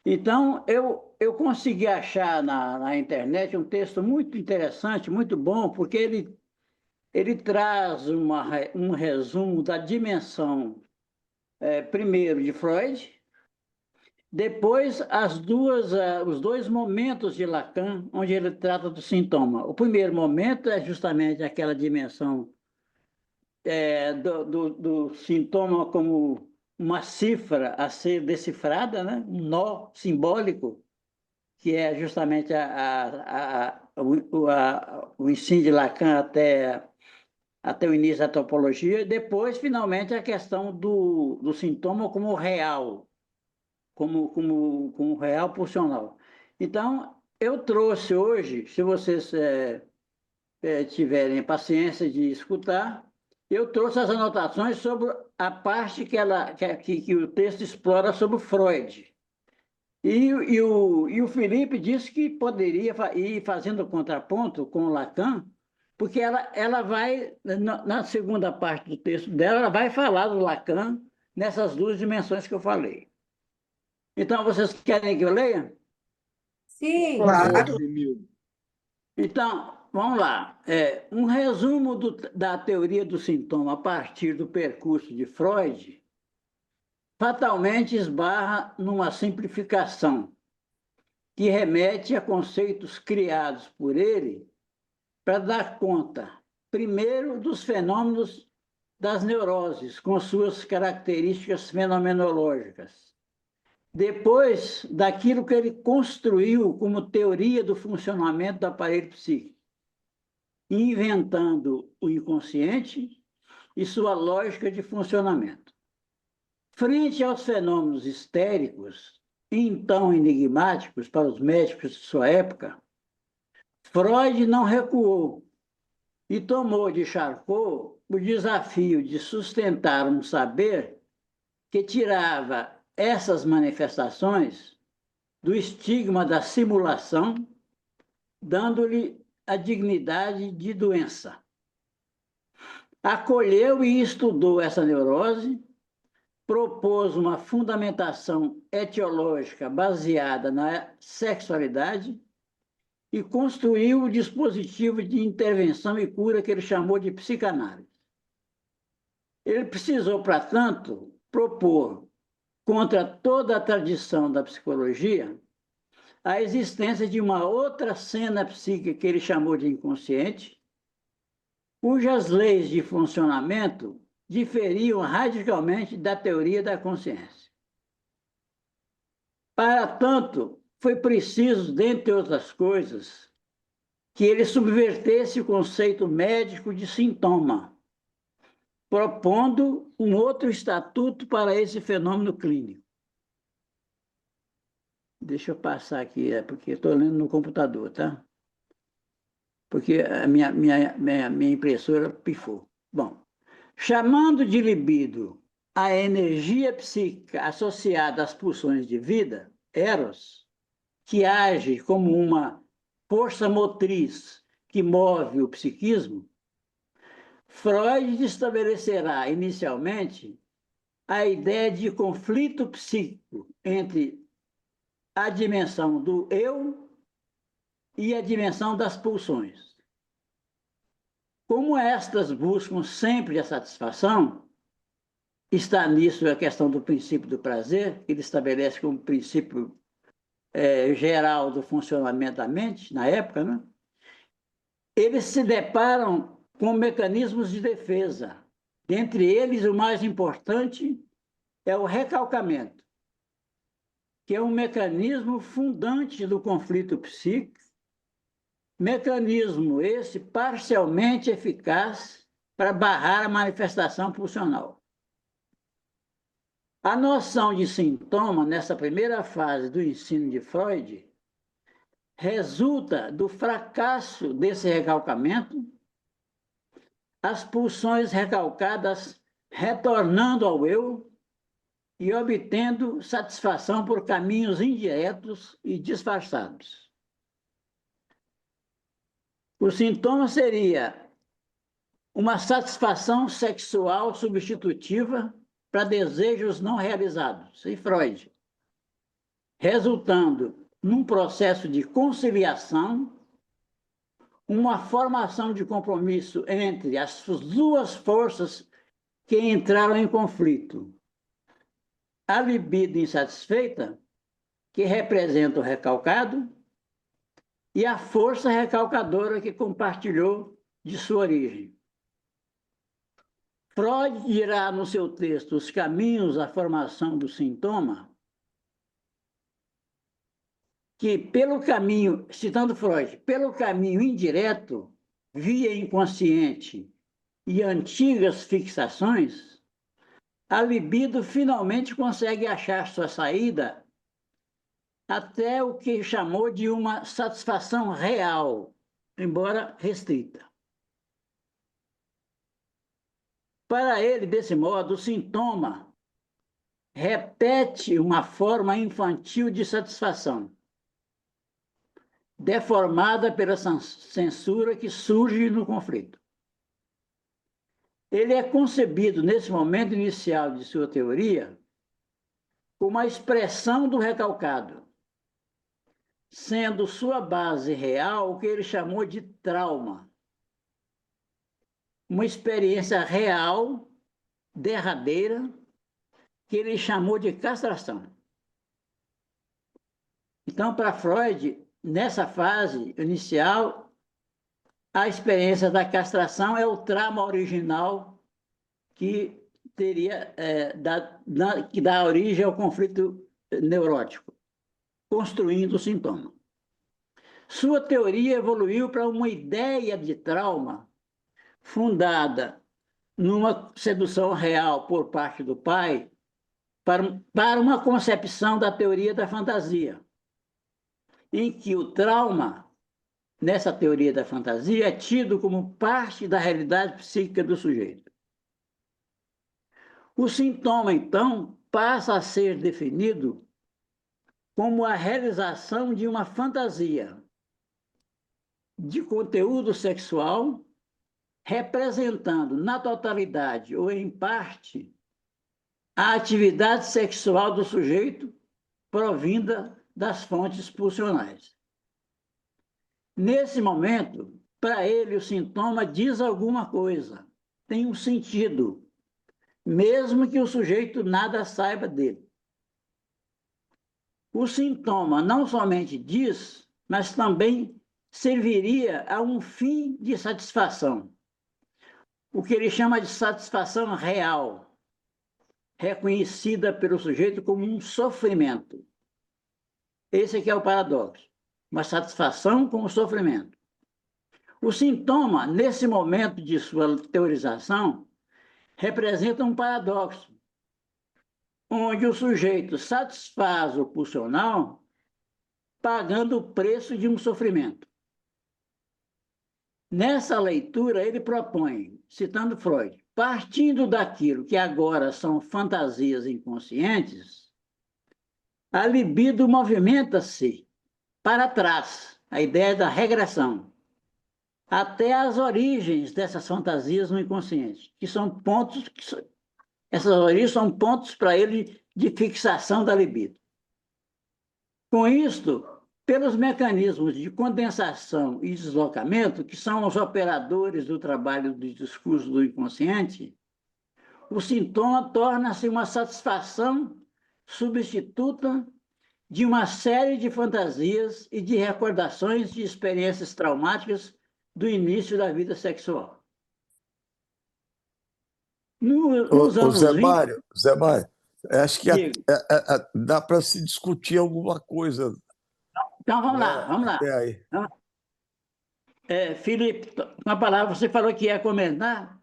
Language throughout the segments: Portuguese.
Então, eu consegui achar na internet um texto muito interessante, muito bom, porque ele traz um resumo da dimensão, primeiro, de Freud, depois os dois momentos de Lacan, onde ele trata do sintoma. O primeiro momento é justamente aquela dimensão do sintoma como uma cifra a ser decifrada, né? Um nó simbólico, que é justamente o ensino de Lacan até o início da topologia, e depois, finalmente, a questão do sintoma como real, como real pulsional. Então, eu trouxe hoje, se vocês tiverem paciência de escutar, eu trouxe as anotações sobre a parte que o texto explora sobre Freud. E o Felipe disse que poderia ir fazendo contraponto com o Lacan, porque ela vai, na segunda parte do texto dela, ela vai falar do Lacan nessas duas dimensões que eu falei. Então, vocês querem que eu leia? Sim, Claro. Então, vamos lá. Um resumo da teoria do sintoma a partir do percurso de Freud fatalmente esbarra numa simplificação que remete a conceitos criados por ele para dar conta, primeiro, dos fenômenos das neuroses, com suas características fenomenológicas. Depois, daquilo que ele construiu como teoria do funcionamento do aparelho psíquico, inventando o inconsciente e sua lógica de funcionamento. Frente aos fenômenos histéricos, então enigmáticos para os médicos de sua época, Freud não recuou e tomou de Charcot o desafio de sustentar um saber que tirava essas manifestações do estigma da simulação, dando-lhe a dignidade de doença. Acolheu e estudou essa neurose, propôs uma fundamentação etiológica baseada na sexualidade e construiu o dispositivo de intervenção e cura que ele chamou de psicanálise. Ele precisou, para tanto, propor, contra toda a tradição da psicologia, a existência de uma outra cena psíquica que ele chamou de inconsciente, cujas leis de funcionamento diferiam radicalmente da teoria da consciência. Para tanto, foi preciso, dentre outras coisas, que ele subvertesse o conceito médico de sintoma, propondo um outro estatuto para esse fenômeno clínico. Deixa eu passar aqui, porque estou lendo no computador, tá? Porque a minha impressora pifou. Bom, chamando de libido a energia psíquica associada às pulsões de vida, Eros, que age como uma força motriz que move o psiquismo, Freud estabelecerá inicialmente a ideia de conflito psíquico entre a dimensão do eu e a dimensão das pulsões. Como estas buscam sempre a satisfação, está nisso a questão do princípio do prazer, que ele estabelece como princípio geral do funcionamento da mente, na época, né? Eles se deparam com mecanismos de defesa. Dentre eles, o mais importante é o recalcamento, que é um mecanismo fundante do conflito psíquico, mecanismo esse parcialmente eficaz para barrar a manifestação pulsional. A noção de sintoma, nessa primeira fase do ensino de Freud, resulta do fracasso desse recalcamento, as pulsões recalcadas retornando ao eu e obtendo satisfação por caminhos indiretos e disfarçados. O sintoma seria uma satisfação sexual substitutiva para desejos não realizados. E Freud resultando num processo de conciliação, uma formação de compromisso entre as duas forças que entraram em conflito. A libido insatisfeita, que representa o recalcado, e a força recalcadora que compartilhou de sua origem. Freud dirá no seu texto Os Caminhos à Formação do Sintoma, que pelo caminho, citando Freud, pelo caminho indireto, via inconsciente e antigas fixações, a libido finalmente consegue achar sua saída até o que chamou de uma satisfação real, embora restrita. Para ele, desse modo, o sintoma repete uma forma infantil de satisfação, deformada pela censura que surge no conflito. Ele é concebido, nesse momento inicial de sua teoria, como a expressão do recalcado, sendo sua base real o que ele chamou de trauma, uma experiência real, derradeira, que ele chamou de castração. Então, para Freud, nessa fase inicial, a experiência da castração é o trauma original que teria que dá origem ao conflito neurótico, construindo o sintoma. Sua teoria evoluiu para uma ideia de trauma fundada numa sedução real por parte do pai para uma concepção da teoria da fantasia, em que o trauma, nessa teoria da fantasia, é tido como parte da realidade psíquica do sujeito. O sintoma, então, passa a ser definido como a realização de uma fantasia de conteúdo sexual, representando na totalidade ou em parte a atividade sexual do sujeito provinda das fontes pulsionais. Nesse momento, para ele, o sintoma diz alguma coisa, tem um sentido, mesmo que o sujeito nada saiba dele. O sintoma não somente diz, mas também serviria a um fim de satisfação, o que ele chama de satisfação real, reconhecida pelo sujeito como um sofrimento. Esse aqui é o paradoxo, uma satisfação com o sofrimento. O sintoma, nesse momento de sua teorização, representa um paradoxo, onde o sujeito satisfaz o pulsional pagando o preço de um sofrimento. Nessa leitura, ele propõe, citando Freud, partindo daquilo que agora são fantasias inconscientes, a libido movimenta-se para trás, a ideia da regressão, até as origens dessas fantasias no inconsciente, que são pontos, essas origens são pontos para ele de fixação da libido. Com isto, pelos mecanismos de condensação e deslocamento, que são os operadores do trabalho do discurso do inconsciente, o sintoma torna-se uma satisfação substituta de uma série de fantasias e de recordações de experiências traumáticas do início da vida sexual. Nos anos Zé 20... Mário, acho que dá para se discutir alguma coisa. Então, vamos lá. Aí. Felipe, com a palavra, você falou que ia comentar?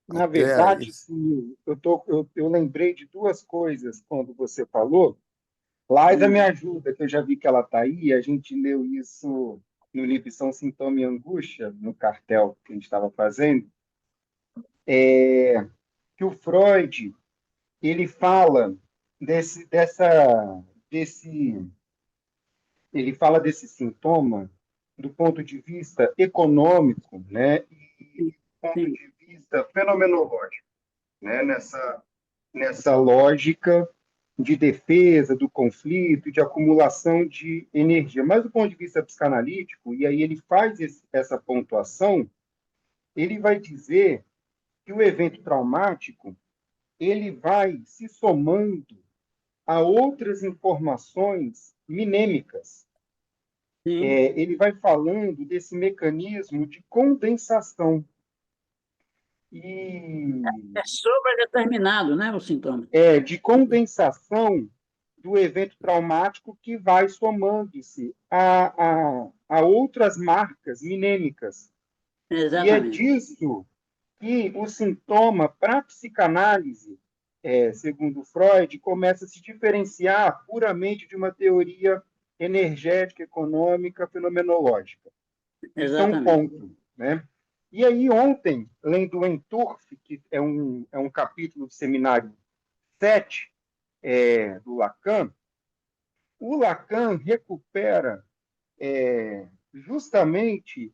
Na verdade, eu lembrei de duas coisas quando você falou. Laisa me ajuda, que eu já vi que ela está aí. A gente leu isso no livro São Sintoma e Angústia, no cartel que a gente estava fazendo. Que o Freud ele fala ele fala desse sintoma do ponto de vista econômico, né, e do ponto de vista fenomenológico, né, nessa lógica de defesa do conflito, de acumulação de energia. Mas do ponto de vista psicanalítico, e aí ele faz essa pontuação, ele vai dizer que o evento traumático ele vai se somando a outras informações minêmicas. Sim. Ele vai falando desse mecanismo de condensação. E É sobredeterminado, né, o sintoma? de condensação do evento traumático que vai somando-se a outras marcas minêmicas. E é Exatamente. disso que o sintoma, para a psicanálise, segundo Freud, começa a se diferenciar puramente de uma teoria energética, econômica, fenomenológica. Isso é um Exatamente. ponto, né? E aí, ontem, lendo o Enturf, que é um capítulo do seminário 7 do Lacan, o Lacan recupera justamente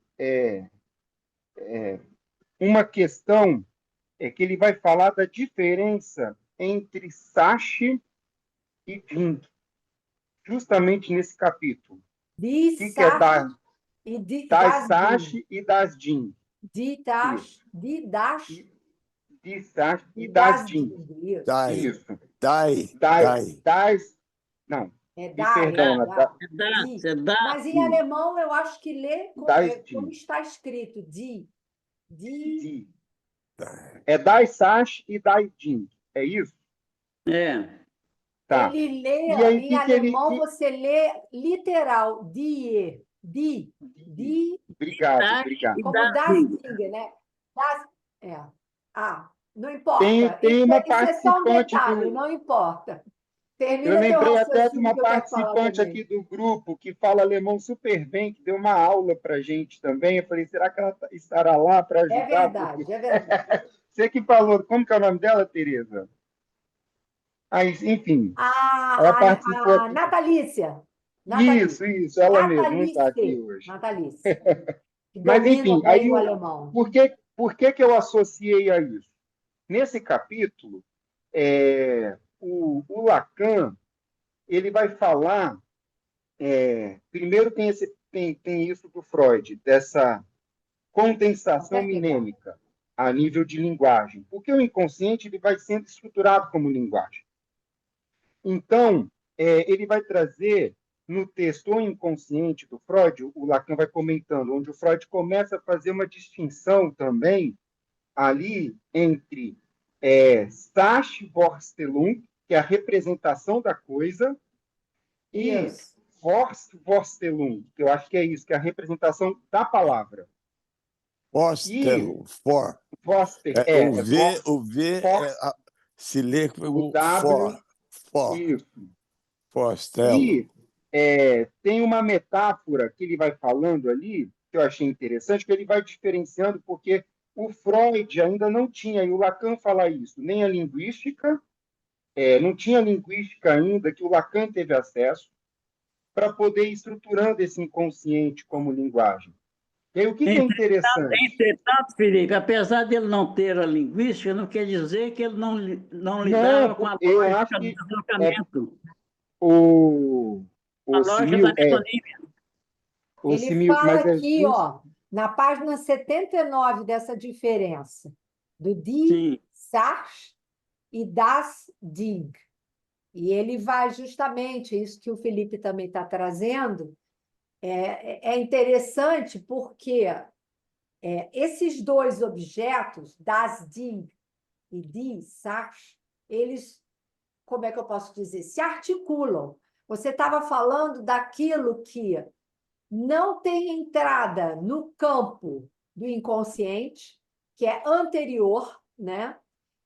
uma questão que ele vai falar da diferença entre Sashi e Jung, justamente nesse capítulo. De O que é Sashi e das Sashi e das Jung? De das, de das, De Sashi e e das das Jung. Isso. Dai, Isso. dai, Das, dai. não, É me da, perdona, É da, Mas em Sim. alemão eu acho que lê Das como Jung. está escrito, de. De. É das Sashi e das Jung. É isso? é. Tá. Ele lê, E aí, em alemão você lê literal, die, Obrigado, Da obrigado. e como da, das sim. Dinge, né? Das, não importa. Tem uma Isso é só um participante detalhe, do. não importa. Eu Termina teu lembrei até de raciocínio uma que eu quero falar participante também. aqui do grupo que fala alemão super bem, que deu uma aula para a gente também. Eu falei, será que ela estará lá para É ajudar? Porque verdade, é verdade. você que falou, como que é o nome dela, Tereza? Enfim, ela participou A aqui. Natalícia. Isso, ela mesmo, não está aqui Natalice. hoje. Natalice. Que Mas, domina enfim, bem o alemão. por que eu associei a isso? Nesse capítulo, o Lacan ele vai falar. Primeiro tem isso do Freud, dessa condensação Até pegar. minêmica a nível de linguagem, porque o inconsciente ele vai sendo estruturado como linguagem. Então, ele vai trazer no texto O Inconsciente do Freud, o Lacan vai comentando, onde o Freud começa a fazer uma distinção também ali entre Sachvorstellung, que é a representação da coisa, e Isso. Vorstellung, que eu acho que é isso, que é a representação da palavra. Postelo, for. Vorster, O V se lê como o W, for. isso. Postelo. E tem uma metáfora que ele vai falando ali, que eu achei interessante, que ele vai diferenciando, porque o Freud ainda não tinha, e o Lacan fala isso, nem a linguística, não tinha linguística ainda, que o Lacan teve acesso, para poder ir estruturando esse inconsciente como linguagem. E aí, o que é interessante? Entretanto, Felipe, apesar dele não ter a linguística, não quer dizer que ele não lidava com a eu acho lógica do que deslocamento, o, a o lógica da Simil, metonímia. Ele fala aqui, ó, na página 79 dessa diferença, do die, Sim. Sach e das Ding. E ele vai justamente, isso que o Felipe também está trazendo, é interessante porque esses dois objetos, das Ding e die, Sach, eles, como é que eu posso dizer, se articulam. Você estava falando daquilo que não tem entrada no campo do inconsciente, que é anterior, né?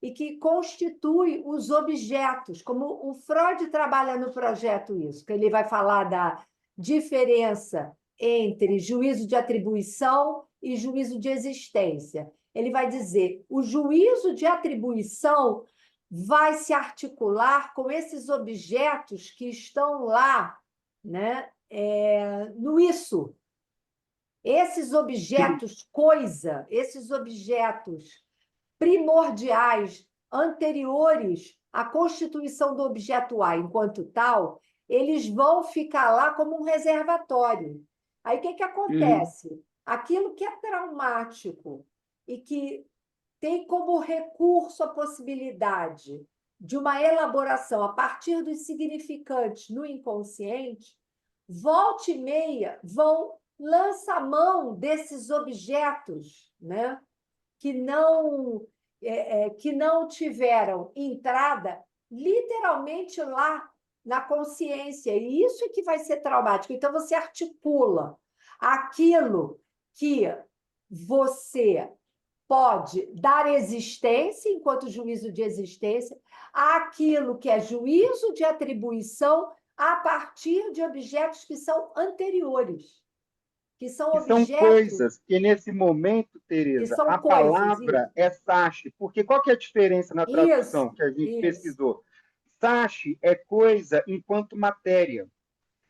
E que constitui os objetos, como o Freud trabalha no projeto isso, que ele vai falar da diferença entre juízo de atribuição e juízo de existência. Ele vai dizer, o juízo de atribuição vai se articular com esses objetos que estão lá, né? No isso. Esses objetos coisa, esses objetos primordiais, anteriores a constituição do objeto A enquanto tal, eles vão ficar lá como um reservatório. Aí o que acontece? Aquilo que é traumático e que tem como recurso a possibilidade de uma elaboração a partir dos significantes no inconsciente, volta e meia vão lançar mão desses objetos, né, que não tiveram entrada literalmente lá na consciência. E isso é que vai ser traumático. Então, você articula aquilo que você pode dar existência, enquanto juízo de existência, àquilo que é juízo de atribuição a partir de objetos que são anteriores, que são Que são objetos coisas que, nesse momento, que Tereza, são a coisas. palavra é sashi. Porque qual que é a diferença na tradução Isso, que a gente isso, pesquisou? Sashi é coisa enquanto matéria.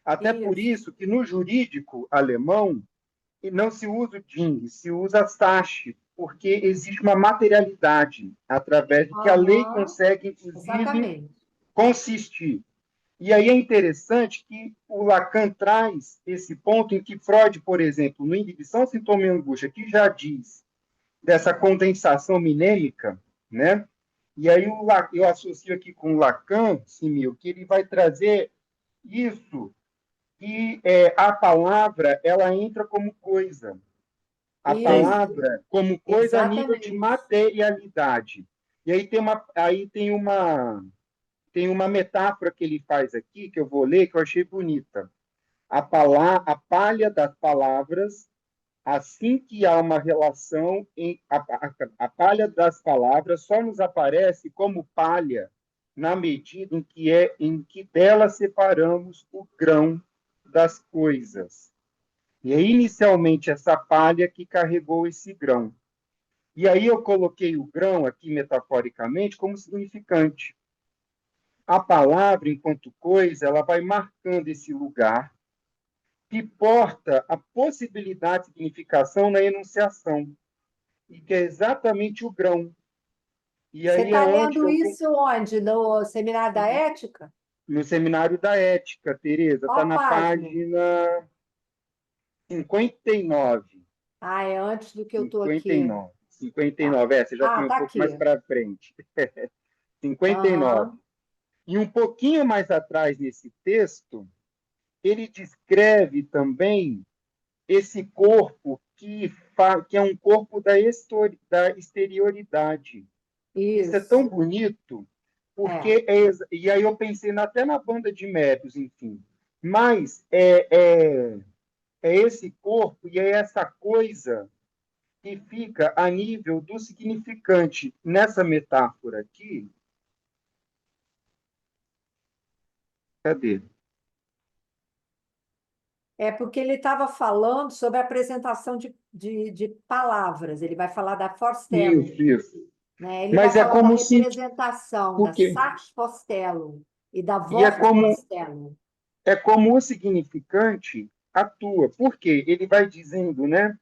Até por isso que no jurídico alemão não se usa o ding, se usa sashi, porque existe uma materialidade através de que a lei Aham, consegue, inclusive, exatamente. consistir. E aí é interessante que o Lacan traz esse ponto em que Freud, por exemplo, no Inibição, Sintoma e Angústia, que já diz dessa condensação minêmica, né? E aí eu associo aqui com o Lacan, Simil, que ele vai trazer isso, que a palavra ela entra como coisa. A Isso, palavra como coisa a nível de exatamente. materialidade. E aí tem uma metáfora que ele faz aqui, que eu vou ler, que eu achei bonita. A palha das palavras, assim que há uma relação, a palha das palavras só nos aparece como palha na medida em que dela separamos o grão das coisas. E é inicialmente essa palha que carregou esse grão. E aí eu coloquei o grão aqui metaforicamente como significante. A palavra, enquanto coisa, ela vai marcando esse lugar que porta a possibilidade de significação na enunciação, e que é exatamente o grão. E Você aí é está onde lendo eu, isso onde? No Seminário da Ética? no Seminário da Ética, Tereza, está Qual na página? página 59. Ah, é antes do que eu estou aqui. 59. 59, Tá. você já tem um Tá pouco mais aqui. para frente. 59. Aham. E um pouquinho mais atrás nesse texto, ele descreve também esse corpo que é um corpo da exterioridade. Isso é tão Isso. bonito, É. porque e aí eu pensei até na banda de Mébius, enfim. Mas é esse corpo e é essa coisa que fica a nível do significante. Nessa metáfora aqui, cadê? É porque ele estava falando sobre a apresentação de palavras. Ele vai falar da Forstellum, Isso. né? Ele vai Mas é falar da como se. representação, da Porque, Sax Forstellum e da e Vox Forstellum. é como o significante atua. Por quê? Ele vai dizendo, né,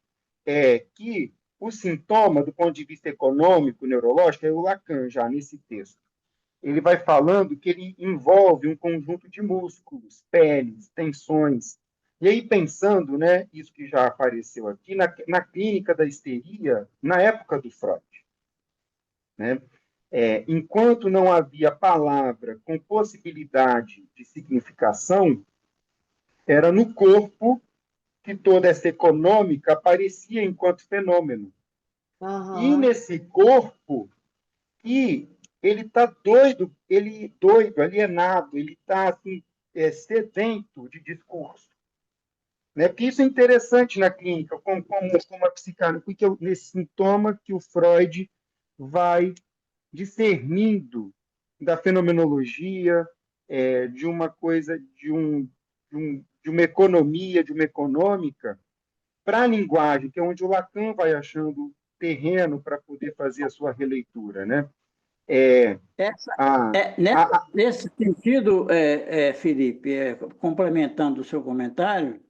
que o sintoma, do ponto de vista econômico, neurológico, é o Lacan já nesse texto. Ele vai falando que ele envolve um conjunto de músculos, peles, tensões. E aí, pensando, né, isso que já apareceu aqui, na clínica da histeria, na época do Freud. Né? Enquanto não havia palavra com possibilidade de significação, era no corpo que toda essa econômica aparecia enquanto fenômeno. E Aham. nesse corpo, que ele está doido, alienado, ele está assim, sedento de discurso. Né? Porque isso é interessante na clínica, como a psicanálise, porque nesse sintoma que o Freud vai discernindo da fenomenologia, de uma coisa, de uma economia, de uma econômica, para a linguagem, que é onde o Lacan vai achando terreno para poder fazer a sua releitura. Né? Essa, A, nesse sentido, Felipe, complementando o seu comentário,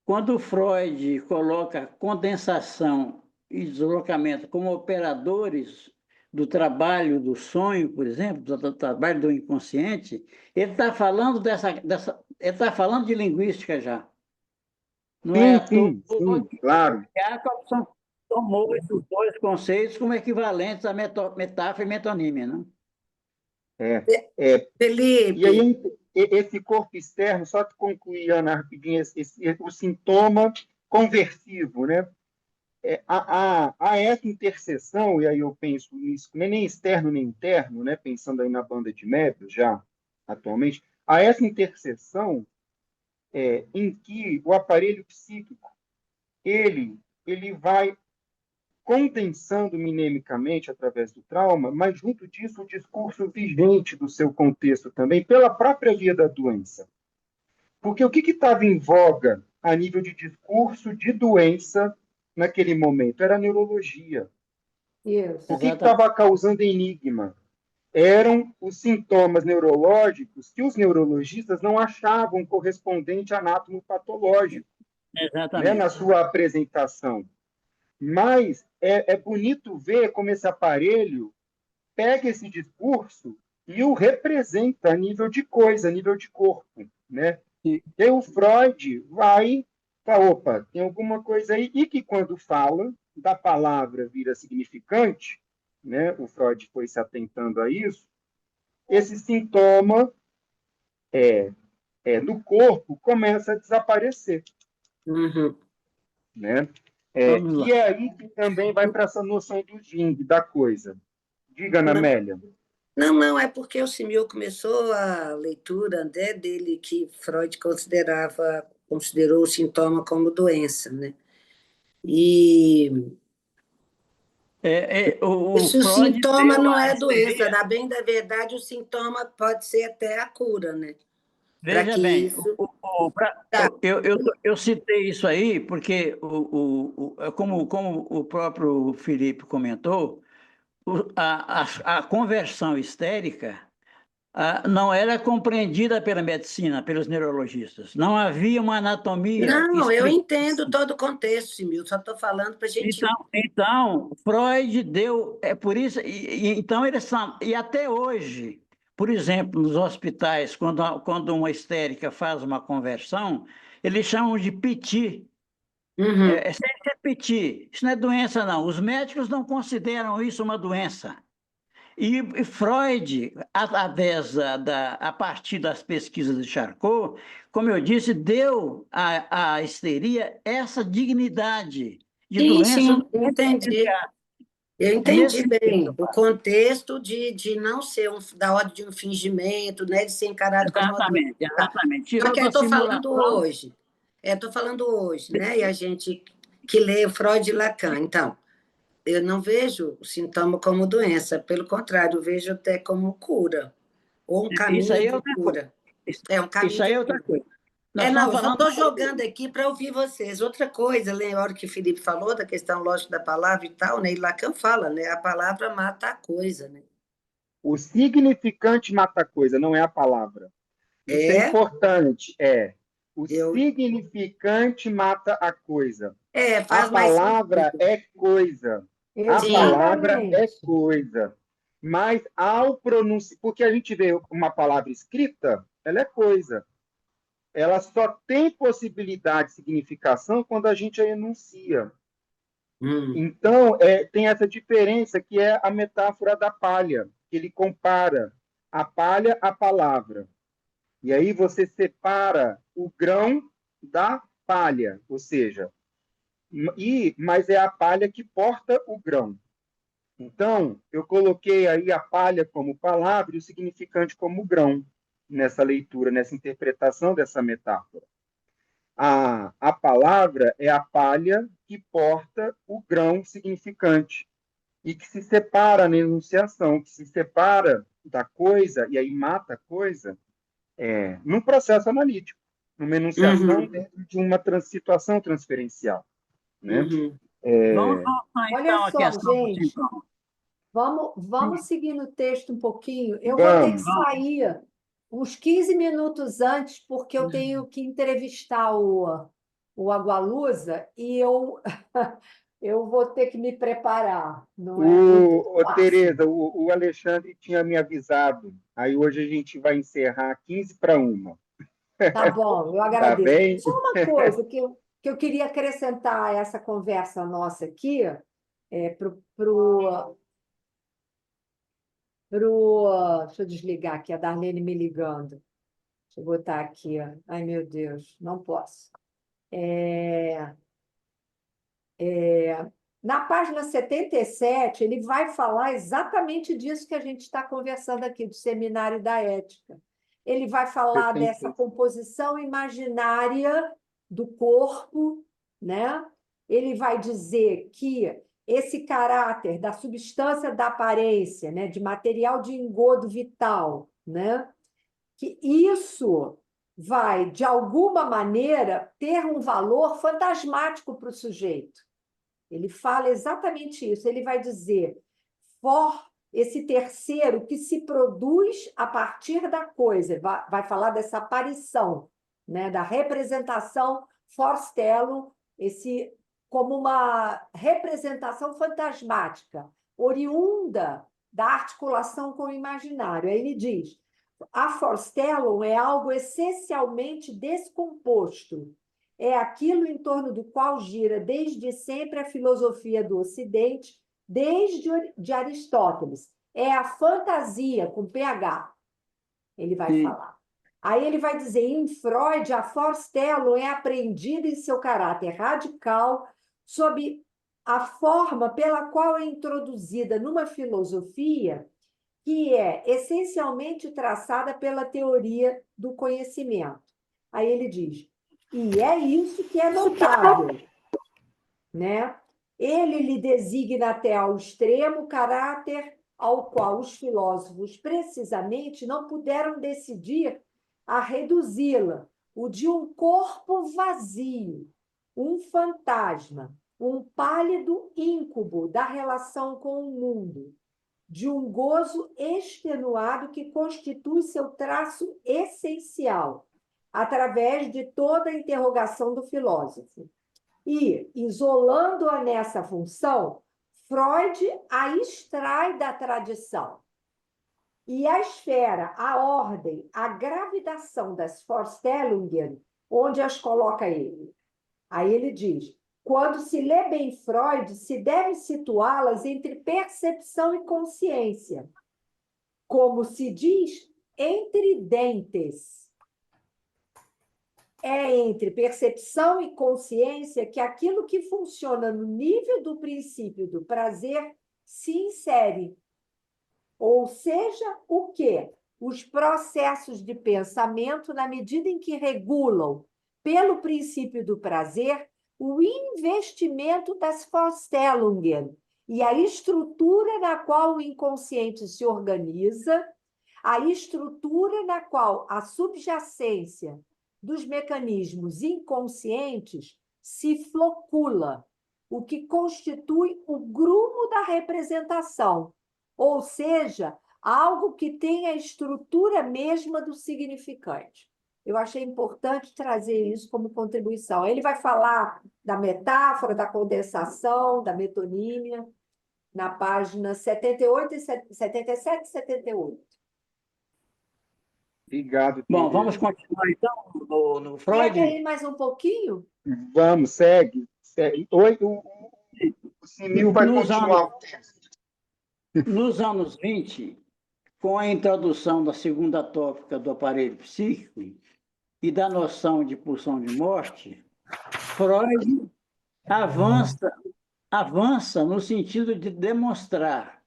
quando Freud coloca condensação e deslocamento como operadores do trabalho do sonho, por exemplo, do trabalho do inconsciente, ele está falando ele está falando de linguística já. Não é à toa sim, que claro. Jacobson tomou esses dois conceitos como equivalentes a metáfora e metonímia, não? E aí, Felipe, esse corpo externo, só para concluir, Ana, rapidinho, o sintoma conversivo, né? Há essa interseção, e aí eu penso nisso, nem externo nem interno, né? Pensando aí na banda de Möbius, já atualmente, há essa interseção em que o aparelho psíquico ele vai condensando minemicamente através do trauma, mas junto disso o discurso vigente do seu contexto também, pela própria via da doença. Porque o que estava em voga a nível de discurso de doença naquele momento? Era a neurologia. Isso. O que estava causando enigma? Eram os sintomas neurológicos que os neurologistas não achavam correspondente anatomopatológico, né, Exatamente. na sua apresentação. Mas é bonito ver como esse aparelho pega esse discurso e o representa a nível de coisa, a nível de corpo, né? Sim. E aí o Freud vai falar, opa, tem alguma coisa aí, e que quando fala da palavra vira significante, né? O Freud foi se atentando a isso, esse sintoma do corpo começa a desaparecer, uhum. né? Vamos lá. E é aí que também vai para essa noção do Jung, da coisa. Diga, Ana Não, Amélia. não, é porque o Simeão começou a leitura, né, dele que Freud considerou o sintoma como doença, né? E O esse Freud sintoma deu não a é doença, histeria. na bem da verdade, o sintoma pode ser até a cura, né? Para Veja que bem, isso. eu citei isso aí porque, como o próprio Felipe comentou, a conversão histérica não era compreendida pela medicina, pelos neurologistas. Não havia uma anatomia que Não, eu entendo todo o contexto, Simil, só estou falando para a gente. Então, Freud deu, é por isso, então eles são, e até hoje, por exemplo, nos hospitais, quando uma histérica faz uma conversão, eles chamam de PT, Uhum. sempre é PT, isso não é doença não, os médicos não consideram isso uma doença. E Freud, a partir das pesquisas de Charcot, como eu disse, deu à histeria essa dignidade de doença Sim, entendi. Eu entendi nesse bem sentido. o contexto de não ser da ordem de um fingimento, né, de ser encarado como uma doença. Exatamente. Só Tirou que eu da estou falando simulação. hoje. Estou falando hoje, né? E a gente que lê Freud e Lacan. Então, eu não vejo o sintoma como doença, pelo contrário, eu vejo até como cura, ou um Isso aí caminho é de outra coisa. cura. É um caminho Isso aí de é outra cura. coisa. Nós Não, estamos eu só falando. estou jogando aqui para ouvir vocês. Outra coisa, lembra a hora que o Felipe falou da questão lógica da palavra e tal, né? E Lacan fala, né? A palavra mata a coisa, né? O significante mata a coisa, não é a palavra. Isso é É, importante. O eu, significante mata a coisa. A faz mais palavra sentido. é coisa. A Sim, palavra é Exatamente. coisa. Mas ao pronunciar, porque a gente vê uma palavra escrita, ela é coisa. Ela só tem possibilidade de significação quando a gente a enuncia. Então, tem essa diferença que é a metáfora da palha, que ele compara a palha à palavra. E aí você separa o grão da palha, ou seja, mas é a palha que porta o grão. Então, eu coloquei aí a palha como palavra e o significante como grão nessa leitura, nessa interpretação dessa metáfora. A palavra é a palha que porta o grão significante e que se separa na enunciação, que se separa da coisa e aí mata a coisa, num processo analítico, numa enunciação Uhum, dentro de uma situação transferencial, né? uhum. Vamos voltar Olha então à só, questão do gente, sintoma. vamos seguir no texto um pouquinho. Eu vou ter que Vamos. sair uns 15 minutos antes, porque eu tenho que entrevistar o Agualusa e Eu vou ter que me preparar. Não é muito Ô, fácil. Tereza, o Alexandre tinha me avisado. Aí hoje a gente vai encerrar 12:45. Tá bom, eu Tá agradeço. bem? Só uma coisa que eu queria acrescentar a essa conversa nossa aqui, deixa eu desligar aqui, a Darlene me ligando. Deixa eu botar aqui. Ó. Ai, meu Deus, não posso. Na página 77, ele vai falar exatamente disso que a gente está conversando aqui, do Seminário da Ética. Ele vai falar dessa composição imaginária do corpo, né? Ele vai dizer que esse caráter da substância da aparência, né, de material de engodo vital, né, que isso vai, de alguma maneira, ter um valor fantasmático para o sujeito. Ele fala exatamente isso. Ele vai dizer, esse terceiro que se produz a partir da coisa, vai falar dessa aparição, né, da representação Forstellum, como uma representação fantasmática, oriunda da articulação com o imaginário. Aí ele diz, a Forstellum é algo essencialmente descomposto, é aquilo em torno do qual gira desde sempre a filosofia do Ocidente, desde de Aristóteles. É a fantasia, com PH, ele vai falar. Aí ele vai dizer, em Freud, a Forstellum é apreendida em seu caráter radical, sob a forma pela qual é introduzida numa filosofia que é essencialmente traçada pela teoria do conhecimento. Aí ele diz, e é isso que é notável, né? Ele lhe designa até ao extremo caráter ao qual os filósofos precisamente não puderam decidir a reduzi-la, o de um corpo vazio, um fantasma, um pálido íncubo da relação com o mundo, de um gozo extenuado que constitui seu traço essencial, através de toda a interrogação do filósofo. E, isolando-a nessa função, Freud a extrai da tradição. E a esfera, a ordem, a gravidação das Vorstellungen, onde as coloca ele? Aí ele diz, quando se lê bem Freud, se deve situá-las entre percepção e consciência. Como se diz, entre dentes. É entre percepção e consciência que aquilo que funciona no nível do princípio do prazer se insere. Ou seja, o quê? Os processos de pensamento, na medida em que regulam, pelo princípio do prazer, o investimento das Vorstellungen e a estrutura na qual o inconsciente se organiza, a estrutura na qual a subjacência dos mecanismos inconscientes se flocula, o que constitui o grumo da representação, ou seja, algo que tem a estrutura mesma do significante. Eu achei importante trazer isso como contribuição. Ele vai falar da metáfora, da condensação, da metonímia, na página 77 e 78. Obrigado, Bom, Tereza. vamos continuar então no Freud? Segue aí mais um pouquinho? Vamos, segue. Oi, o Simil vai continuar o texto. Nos anos 20, com a introdução da segunda tópica do aparelho psíquico e da noção de pulsão de morte, Freud avança no sentido de demonstrar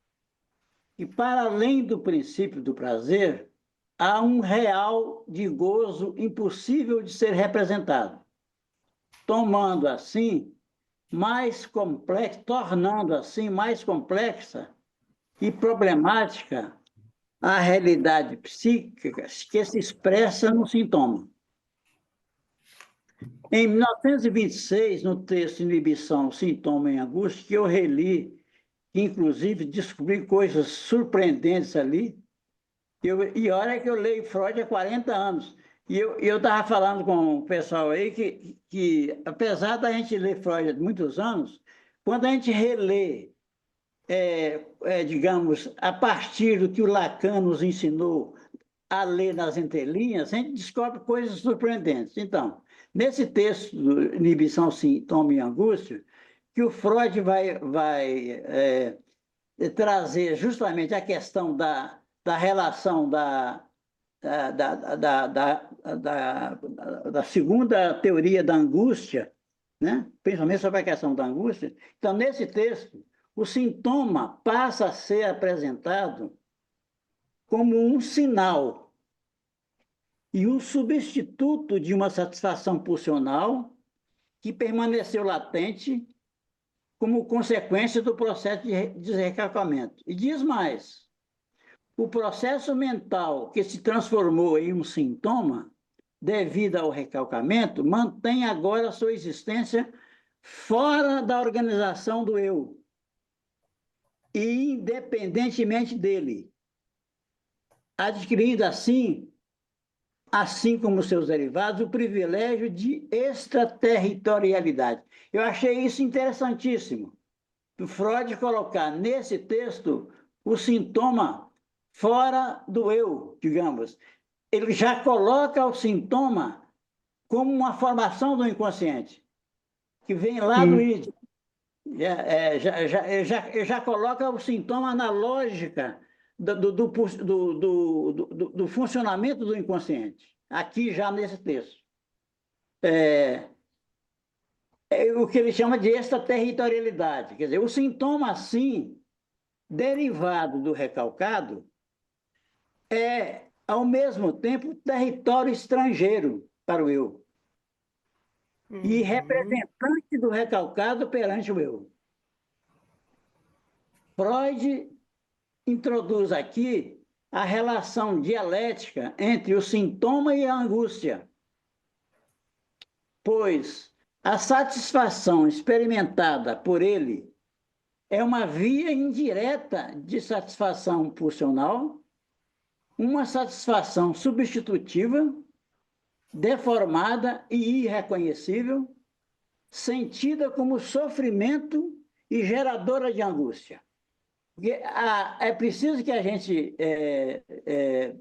que, para além do princípio do prazer, há um real de gozo impossível de ser representado, tornando assim mais complexa e problemática a realidade psíquica que se expressa no sintoma. Em 1926, no texto Inibição, Sintoma em Angústia, que eu reli, que inclusive descobri coisas surpreendentes ali, e olha que eu leio Freud há 40 anos, e eu estava falando com o pessoal aí que, apesar da gente ler Freud há muitos anos, quando a gente relê, digamos, a partir do que o Lacan nos ensinou a ler nas entrelinhas, a gente descobre coisas surpreendentes. Então, nesse texto, Inibição, Sintoma e Angústia, que o Freud vai trazer justamente a questão da relação da segunda teoria da angústia, né? Principalmente sobre a questão da angústia. Então, nesse texto, o sintoma passa a ser apresentado como um sinal e um substituto de uma satisfação pulsional que permaneceu latente como consequência do processo de recalcamento. E diz mais, o processo mental que se transformou em um sintoma, devido ao recalcamento, mantém agora sua existência fora da organização do eu e independentemente dele, adquirindo assim como seus derivados, o privilégio de extraterritorialidade. Eu achei isso interessantíssimo, o Freud colocar nesse texto o sintoma fora do eu, digamos. Ele já coloca o sintoma como uma formação do inconsciente, que vem lá do id. Já coloca o sintoma na lógica do funcionamento do inconsciente, aqui já nesse texto. O que ele chama de extraterritorialidade. Quer dizer, o sintoma, assim, derivado do recalcado, é, ao mesmo tempo, território estrangeiro para o eu. E representante do recalcado perante o eu. Freud introduz aqui a relação dialética entre o sintoma e a angústia, pois a satisfação experimentada por ele é uma via indireta de satisfação pulsional, uma satisfação substitutiva, deformada e irreconhecível, sentida como sofrimento e geradora de angústia. Porque é preciso que a gente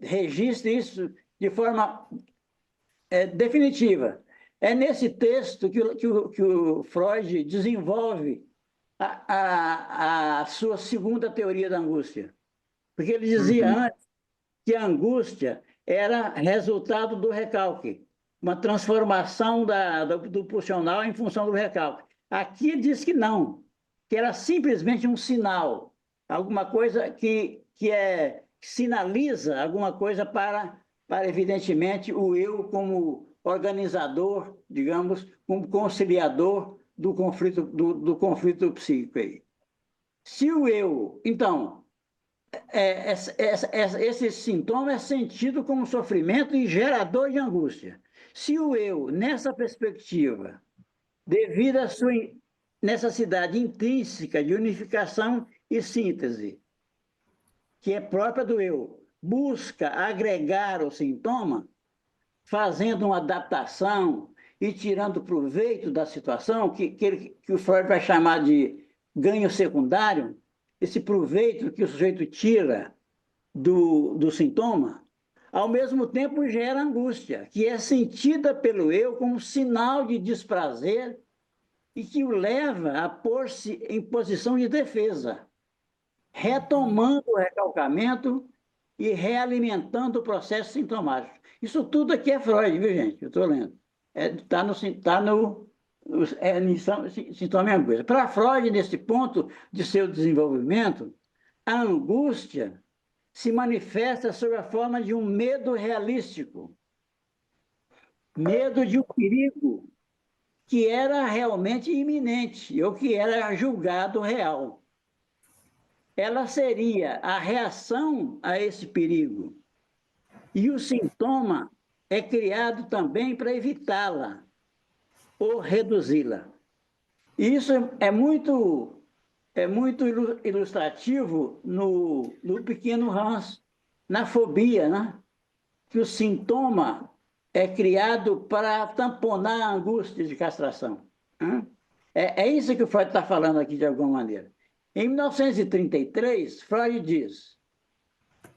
registre isso de forma definitiva. É nesse texto que o Freud desenvolve a sua segunda teoria da angústia. Porque ele dizia antes que a angústia era resultado do recalque, uma transformação do pulsional em função do recalque. Aqui ele diz que não, que era simplesmente um sinal, alguma coisa que sinaliza alguma coisa para, evidentemente, o eu como organizador, digamos, como conciliador do conflito psíquico aí. Se o eu, então, esse sintoma é sentido como sofrimento e gerador de angústia. Se o eu, nessa perspectiva, devido à sua necessidade intrínseca de unificação e síntese, que é própria do eu, busca agregar o sintoma, fazendo uma adaptação e tirando proveito da situação, que o Freud vai chamar de ganho secundário, esse proveito que o sujeito tira do sintoma, ao mesmo tempo gera angústia, que é sentida pelo eu como sinal de desprazer e que o leva a pôr-se em posição de defesa, retomando o recalcamento e realimentando o processo sintomático. Isso tudo aqui é Freud, viu, gente? Eu estou lendo. Está no sintoma e angústia. Para Freud, nesse ponto de seu desenvolvimento, a angústia se manifesta sob a forma de um medo realístico, medo de um perigo que era realmente iminente, ou que era julgado real. Ela seria a reação a esse perigo. E o sintoma é criado também para evitá-la ou reduzi-la. Isso é muito ilustrativo no pequeno Hans, na fobia, né? Que o sintoma é criado para tamponar a angústia de castração. Né? É isso que o Freud está falando aqui, de alguma maneira. Em 1933, Freud diz: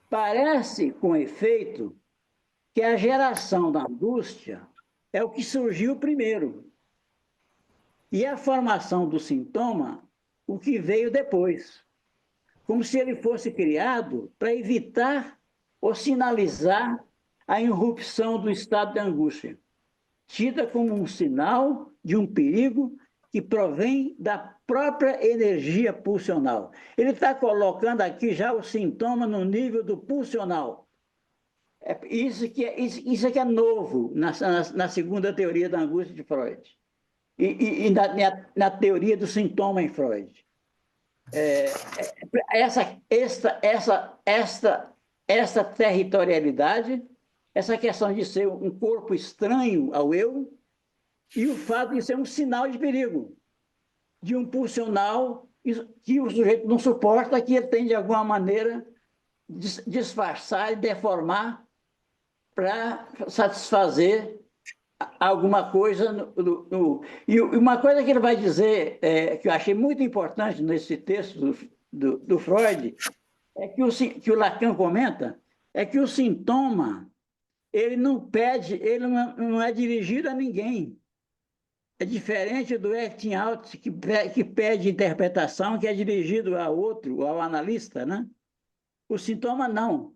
parece, com efeito, que a geração da angústia é o que surgiu primeiro, e a formação do sintoma, o que veio depois, como se ele fosse criado para evitar ou sinalizar a irrupção do estado de angústia, tida como um sinal de um perigo que provém da própria energia pulsional. Ele está colocando aqui já o sintoma no nível do pulsional. Isso que é novo na segunda teoria da angústia de Freud. E na teoria do sintoma em Freud. Essa territorialidade, essa questão de ser um corpo estranho ao eu, e o fato de ser um sinal de perigo, de um pulsional que o sujeito não suporta, que ele tem, de alguma maneira, disfarçar e deformar para satisfazer alguma coisa. E uma coisa que ele vai dizer, que eu achei muito importante nesse texto do Freud, é que o Lacan comenta, é que o sintoma, ele não é dirigido a ninguém. É diferente do acting out, que pede interpretação, que é dirigido a outro, ao analista, né? O sintoma não.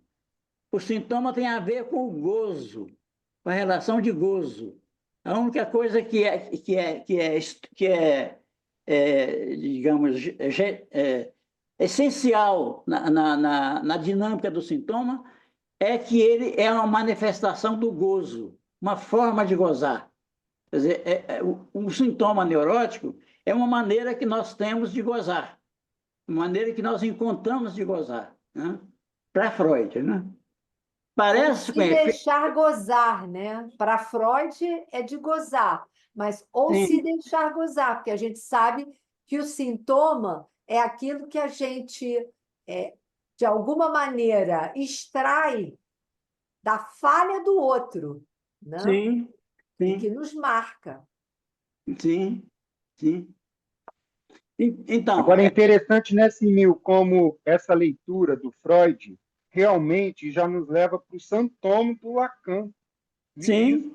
O sintoma tem a ver com o gozo, com a relação de gozo. A única coisa que digamos, essencial na dinâmica do sintoma é que ele é uma manifestação do gozo, uma forma de gozar. Quer dizer, um sintoma neurótico é uma maneira que nós temos de gozar, uma maneira que nós encontramos de gozar, né? Para Freud, né? Parece se deixar gozar, né? Para Freud é de gozar, mas ou Sim. se deixar gozar, porque a gente sabe que o sintoma é aquilo que a gente, de alguma maneira, extrai da falha do outro, né? Sim, E sim, que nos marca. sim, sim. Então, Agora, é interessante, né, Simil, como essa leitura do Freud realmente já nos leva para o sintoma do Lacan. sim,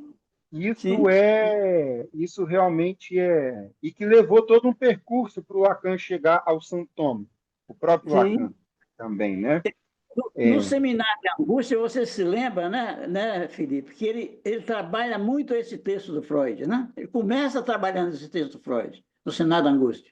Isso realmente é... E que levou todo um percurso para o Lacan chegar ao sintoma. O próprio sim. Lacan também, né? No seminário de angústia, você se lembra, né, Felipe, que ele trabalha muito esse texto do Freud, né? Ele começa trabalhando esse texto do Freud, no seminário da angústia.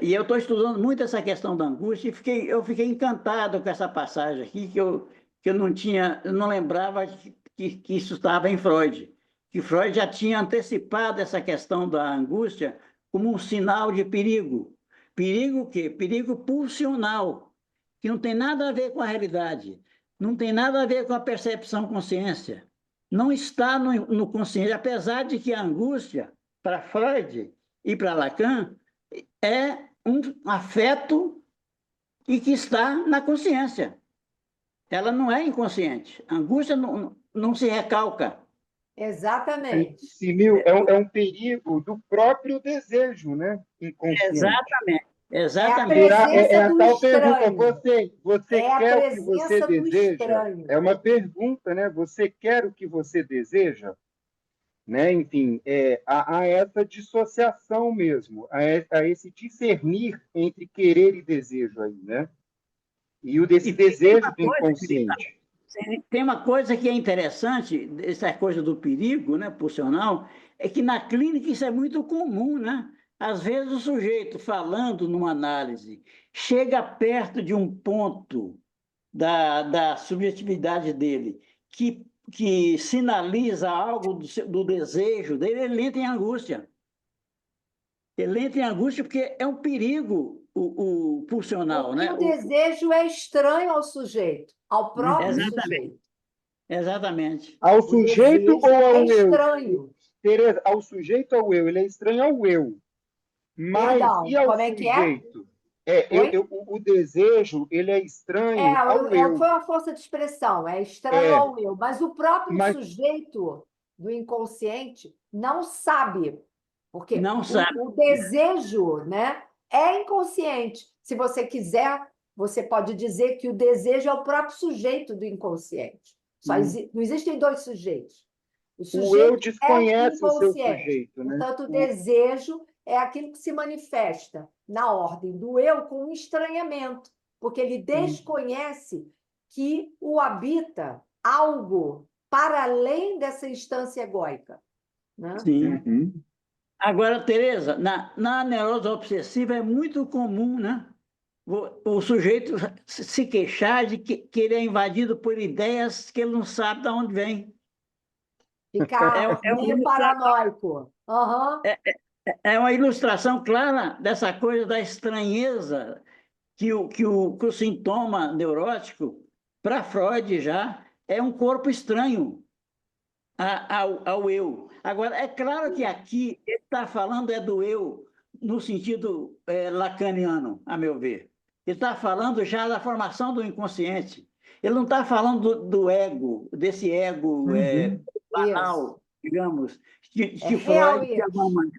E eu estou estudando muito essa questão da angústia e eu fiquei encantado com essa passagem aqui, que eu não lembrava que isso estava em Freud, que Freud já tinha antecipado essa questão da angústia como um sinal de perigo. Perigo o quê? Perigo pulsional, que não tem nada a ver com a realidade, não tem nada a ver com a percepção consciência, não está no consciente, apesar de que a angústia, para Freud e para Lacan, é um afeto e que está na consciência. Ela não é inconsciente. A angústia não se recalca. Exatamente. Simil, é um perigo do próprio desejo, né? Inconsciente. Exatamente. Exatamente. É a do tal pergunta, estranho. você É a quer o que você presença do deseja? estranho. É uma pergunta, né? Você quer o que você deseja? Né? Enfim, há essa dissociação mesmo, há esse discernir entre querer e desejo aí, né? E desse desejo do inconsciente. Tem uma coisa que é interessante, essa coisa do perigo, né, pulsional, é que na clínica isso é muito comum, né? Às vezes o sujeito, falando numa análise, chega perto de um ponto da subjetividade dele que sinaliza algo do desejo dele, ele entra em angústia. Ele entra em angústia porque é um perigo o pulsional, Porque né? o desejo é estranho ao sujeito, ao próprio Exatamente. sujeito. Exatamente. Ao O sujeito desejo ou ao é eu? estranho. Tereza, ao sujeito ou ao eu? Ele é estranho ao eu. Mas Perdão, e ao como é que é? sujeito? Oi? O desejo, ele é estranho ao eu. Foi uma força de expressão, é estranho ao eu, mas o próprio Mas sujeito do inconsciente não sabe Porque Não sabe. o desejo, né, é inconsciente. Se você quiser, você pode dizer que o desejo é o próprio sujeito do inconsciente. Não existem dois sujeitos. O O eu sujeito é desconhece o seu inconsciente. sujeito, né? Portanto, o desejo é aquilo que se manifesta na ordem do eu com um estranhamento, porque ele desconhece que o habita algo para além dessa instância egóica, né? Sim. Uhum. Agora, Tereza, na neurose obsessiva é muito comum, né? O sujeito se queixar de que ele é invadido por ideias que ele não sabe de onde vem. Ficar É uma meio paranoico. Aham. É uma ilustração clara dessa coisa da estranheza que o sintoma neurótico, para Freud já, é um corpo estranho ao eu. Agora, é claro que aqui ele está falando do eu no sentido lacaniano, a meu ver. Ele está falando já da formação do inconsciente. Ele não está falando do ego, desse ego Uhum. banal, digamos, É que real Freud isso.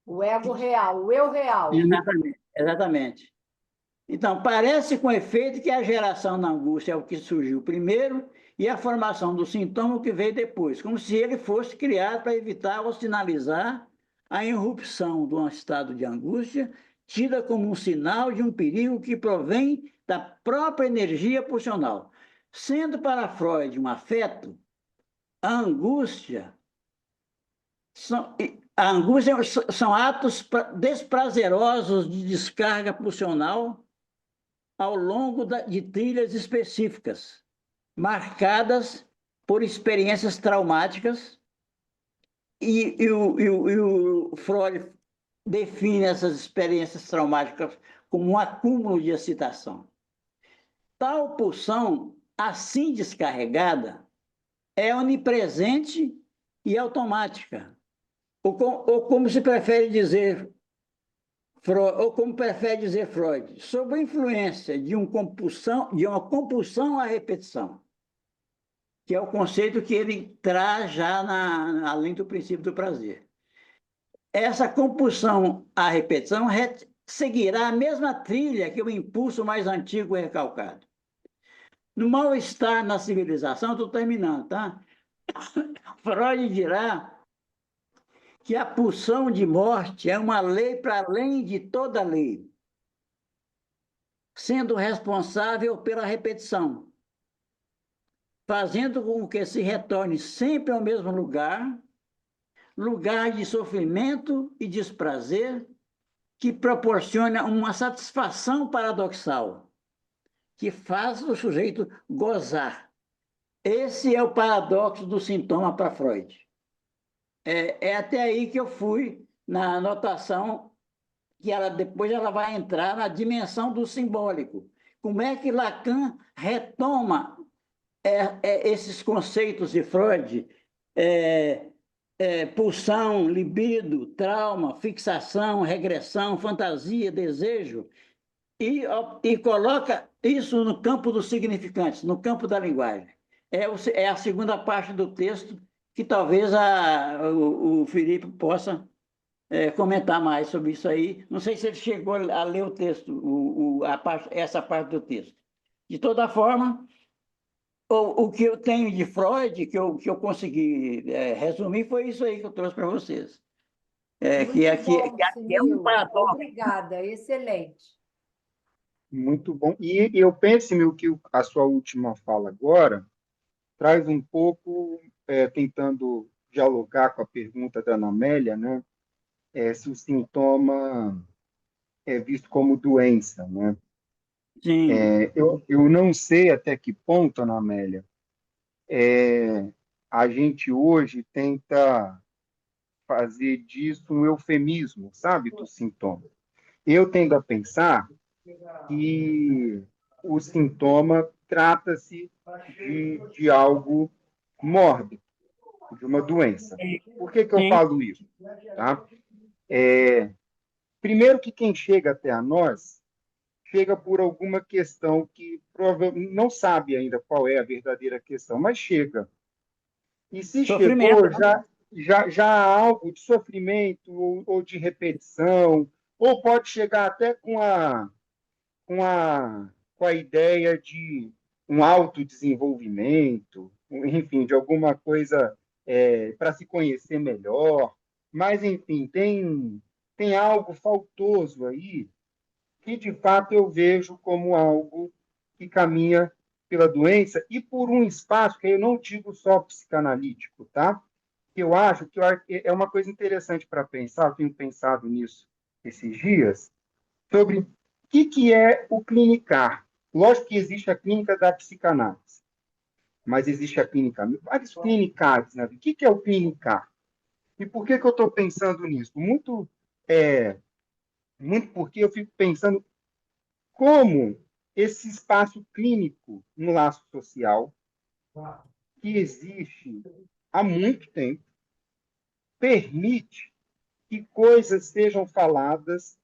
O ego real, o eu real. Exatamente, exatamente. Então, parece com efeito que a geração da angústia é o que surgiu primeiro e a formação do sintoma o que veio depois, como se ele fosse criado para evitar ou sinalizar a irrupção de um estado de angústia, tida como um sinal de um perigo que provém da própria energia pulsional. Sendo para Freud um afeto, a angústia a angústia são atos desprazerosos de descarga pulsional ao longo de trilhas específicas, marcadas por experiências traumáticas, e o Freud define essas experiências traumáticas como um acúmulo de excitação. Tal pulsão, assim descarregada, é onipresente e automática, ou como se prefere dizer ou como prefere dizer Freud, sob a influência de uma compulsão à repetição, que é o conceito que ele traz já além do princípio do prazer. Essa compulsão à repetição seguirá a mesma trilha que o impulso mais antigo e recalcado. No mal-estar na civilização, estou terminando, tá? Freud dirá que a pulsão de morte é uma lei para além de toda lei, sendo responsável pela repetição, fazendo com que se retorne sempre ao mesmo lugar, lugar de sofrimento e desprazer, que proporciona uma satisfação paradoxal, que faz o sujeito gozar. Esse é o paradoxo do sintoma para Freud. É até aí que eu fui na anotação, que depois ela vai entrar na dimensão do simbólico. Como é que Lacan retoma esses conceitos de Freud, pulsão, libido, trauma, fixação, regressão, fantasia, desejo, e coloca isso no campo dos significantes, no campo da linguagem. É a segunda parte do texto que talvez o Felipe possa comentar mais sobre isso aí. Não sei se ele chegou a ler o texto, essa parte do texto. De toda forma, o que eu tenho de Freud, que eu consegui resumir, foi isso aí que eu trouxe para vocês. Muito bom, É um Simil. paradoxo. Obrigada, excelente. Muito bom. E eu penso, Simil, que a sua última fala agora traz um pouco, tentando dialogar com a pergunta da Ana Amélia, né? Se o sintoma é visto como doença, né? Sim. Eu não sei até que ponto, Ana Amélia, a gente hoje tenta fazer disso um eufemismo, sabe, do sintoma. Eu tendo a pensar que o sintoma trata-se de algo mórbido, de uma doença. Por que eu Sim. falo isso? Tá? Primeiro que quem chega até a nós chega por alguma questão que provavelmente não sabe ainda qual é a verdadeira questão, mas chega. E se Sofrimento, chegou, né? já há algo de sofrimento ou de repetição, ou pode chegar até com a, com a ideia de um autodesenvolvimento, enfim, de alguma coisa para se conhecer melhor. Mas, enfim, tem algo faltoso aí que, de fato, eu vejo como algo que caminha pela doença e por um espaço que eu não digo só psicanalítico, tá? Eu acho que é uma coisa interessante para pensar, eu tenho pensado nisso esses dias, sobre o que é o clinicar. Lógico que existe a clínica da psicanálise, mas existe a clínica, vários clinicares, né? O que é o clinicar? E por que eu estou pensando nisso? Muito porque eu fico pensando como esse espaço clínico no laço social, que existe há muito tempo, permite que coisas sejam faladas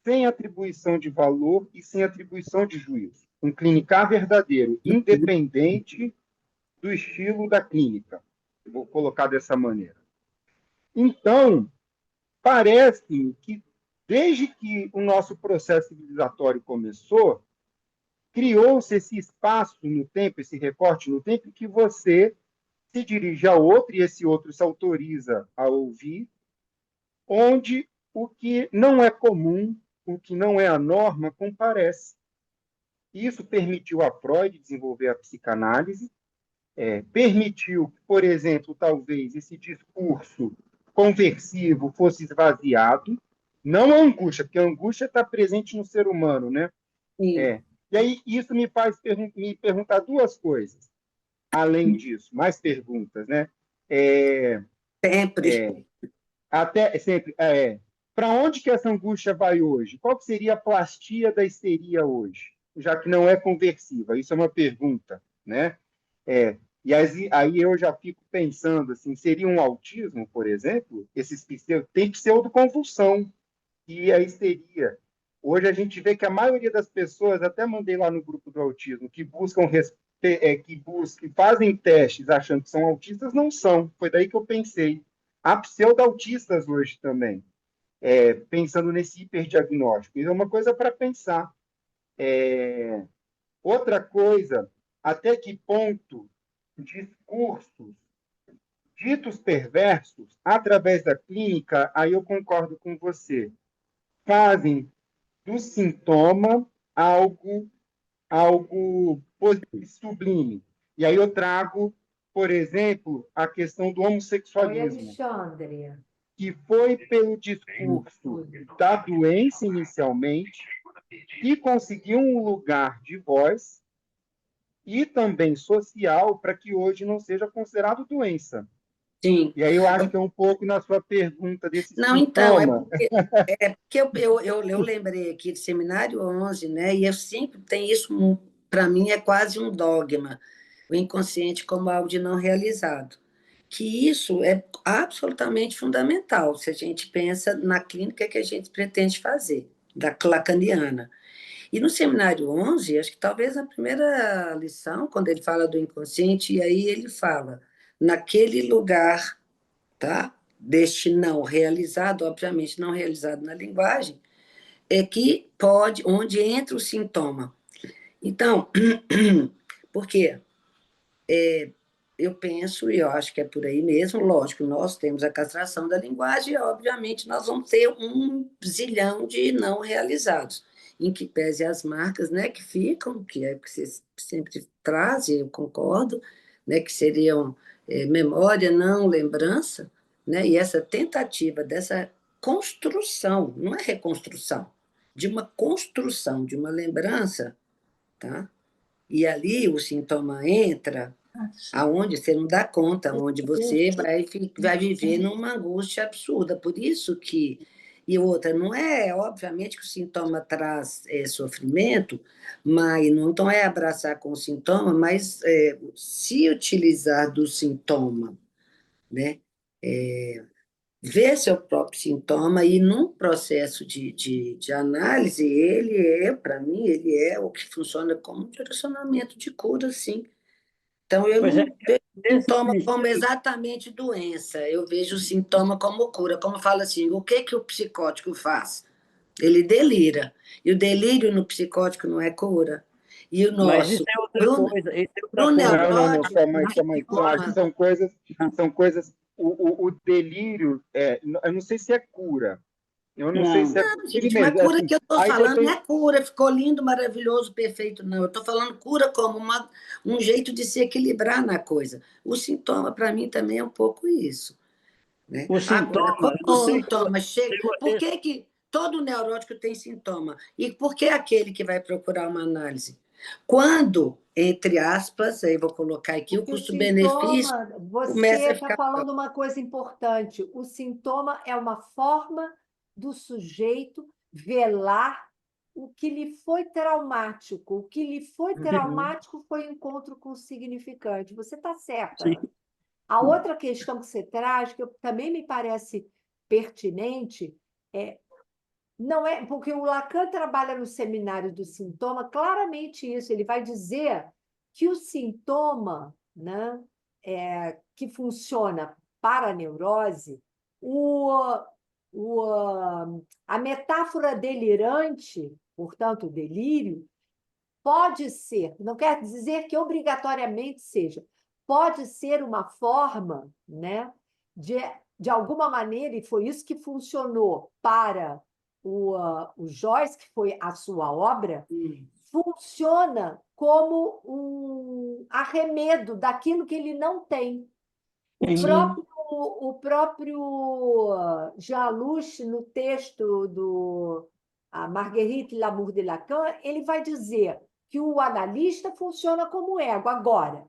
sem atribuição de valor e sem atribuição de juízo. Um clinicar verdadeiro, independente do estilo da clínica. Eu vou colocar dessa maneira. Então, parece que, desde que o nosso processo civilizatório começou, criou-se esse espaço no tempo, esse recorte no tempo, que você se dirige a outro e esse outro se autoriza a ouvir, onde o que não é comum, o que não é a norma, comparece. Isso permitiu a Freud desenvolver a psicanálise, permitiu que, por exemplo, talvez esse discurso conversivo fosse esvaziado, não a angústia, porque a angústia está presente no ser humano, né? Sim. E aí isso me faz me perguntar duas coisas, além disso, mais perguntas, né? Sempre. Até sempre, para onde que essa angústia vai hoje? Qual que seria a plastia da histeria hoje? Já que não é conversiva, isso é uma pergunta, né? E aí eu já fico pensando assim, seria um autismo, por exemplo? Tem pseudoconvulsão e a histeria. Hoje a gente vê que a maioria das pessoas, até mandei lá no grupo do autismo, que fazem testes achando que são autistas, não são. Foi daí que eu pensei. Há pseudo-autistas hoje também, pensando nesse hiperdiagnóstico. Isso é uma coisa para pensar. Outra coisa, até que ponto discursos ditos perversos, através da clínica, aí eu concordo com você, fazem do sintoma algo sublime. E aí eu trago, por exemplo, a questão do Oi, homossexualismo, Alexandre. que foi pelo discurso da doença inicialmente, que conseguiu um lugar de voz e também social para que hoje não seja considerado doença. Sim. E aí eu acho que é um pouco na sua pergunta desse Não, então, sintoma. é porque eu lembrei aqui de Seminário 11, né? E eu sempre tenho isso, para mim, é quase um dogma, o inconsciente como algo de não realizado. Que isso é absolutamente fundamental se a gente pensa na clínica que a gente pretende fazer, da lacaniana. E no Seminário 11, acho que talvez a primeira lição, quando ele fala do inconsciente, e aí ele fala, naquele lugar, tá? Deste não realizado, obviamente não realizado na linguagem, é que pode, onde entra o sintoma. Então, por quê? Eu penso, e eu acho que é por aí mesmo, lógico, nós temos a castração da linguagem, e obviamente nós vamos ter um zilhão de não realizados, em que pese as marcas, né, que ficam, que é o que você sempre traz, e eu concordo, né, que seriam memória, não lembrança, né, e essa tentativa dessa construção, não é reconstrução, de uma construção de uma lembrança, tá? E ali o sintoma entra aonde você não dá conta, onde você vai viver numa angústia absurda. Por isso que. E outra, não é, obviamente, que o sintoma traz sofrimento, mas não é abraçar com o sintoma, mas se utilizar do sintoma, né? Ver seu próprio sintoma e num processo de análise, para mim, ele é o que funciona como um direcionamento de cura, sim. Então, eu Pois não é, vejo nesse sintoma como sentido, exatamente doença, eu vejo o sintoma como cura. Como fala assim, o que o psicótico faz? Ele delira. E o delírio no psicótico não é cura. E o mas isso nosso, é outra pro, coisa, isso é outra pro coisa. Não, neurótico, calma o aí, calma aí. Acho que sintoma, são coisas. O delírio, eu não sei se é cura. Eu não sei se Não, é por ele gente, mas mesmo. cura Assim, que eu estou aí falando não você. é cura, ficou lindo, maravilhoso, perfeito, não. Eu estou falando cura como um jeito de se equilibrar na coisa. O sintoma, para mim, também é um pouco isso. Né? o Agora, sintoma, quando eu o não sei sintoma chega. se Por você... que todo neurótico tem sintoma? E por que aquele que vai procurar uma análise? Quando, entre aspas, aí vou colocar aqui, o Porque o custo-benefício sintoma, você começa a está ficar. falando uma coisa importante. O sintoma é uma forma do sujeito velar o que lhe foi traumático. O que lhe foi traumático foi o encontro com o significante. Você está certa. Sim. A outra questão que você traz, que também me parece pertinente, não é porque o Lacan trabalha no seminário do sintoma claramente isso. Ele vai dizer que o sintoma, né, que funciona para a neurose, a metáfora delirante, portanto, o delírio, pode ser, não quer dizer que obrigatoriamente seja, pode ser uma forma, né, de alguma maneira, e foi isso que funcionou para o Joyce, que foi a sua obra, funciona como um arremedo daquilo que ele não tem. Sim. O próprio Jean Luch, no texto do a Marguerite Lamour de Lacan, ele vai dizer que o analista funciona como ego. Agora,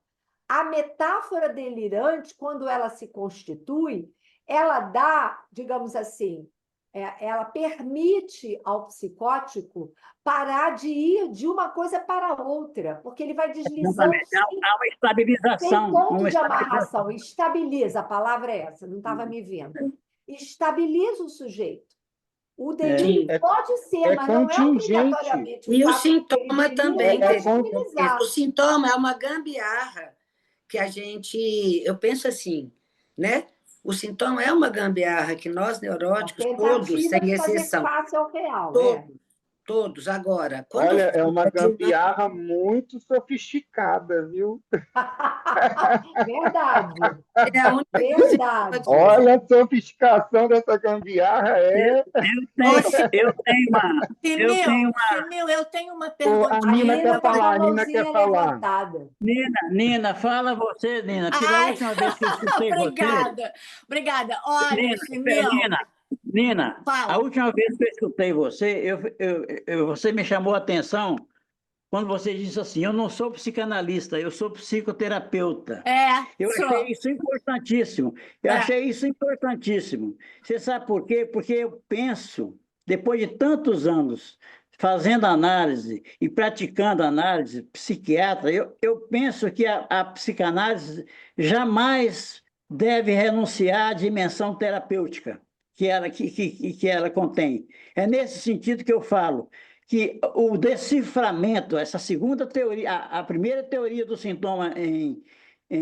a metáfora delirante, quando ela se constitui, ela dá, digamos assim, ela permite ao psicótico parar de ir de uma coisa para outra, porque ele vai deslizando Exatamente. Há uma sem estabilização, ponto uma de estabilização. amarração. Estabiliza, a palavra é essa, não estava me vendo. Estabiliza o sujeito. O É, delírio pode ser, mas não é Contingente. obrigatoriamente o E o fato de ter sintoma delírio também, tem que É, estabilizar. o sintoma é uma gambiarra que eu penso assim, né? O sintoma é uma gambiarra que nós Uma neuróticos, todos, tentativa sem de fazer exceção, face ao real, todos, todos. Agora, quando olha, é uma fala de uma. gambiarra muito sofisticada, viu? Verdade, É a única coisa que pode verdade. dizer. Olha a sofisticação dessa gambiarra. Ô, eu tenho Simil, uma... Simil, eu tenho uma A A Nina perguntinha. quer Nina está com falar, a a Nina quer mãozinha falar. levantada. Nina, fala você, Nina, porque da Ai, última vez que eu escutei você... obrigada, obrigada. Olha, Nina, Simil, Nina, a fala. última vez que eu escutei você, você me chamou a atenção quando você disse assim, eu não sou psicanalista, eu sou psicoterapeuta. Eu Sou. achei isso importantíssimo. Eu É. achei isso importantíssimo. Você sabe por quê? Porque eu penso, depois de tantos anos fazendo análise e praticando análise psiquiatra, eu penso que a psicanálise jamais deve renunciar à dimensão terapêutica que ela contém. É nesse sentido que eu falo que o deciframento, essa segunda teoria, a primeira teoria do sintoma em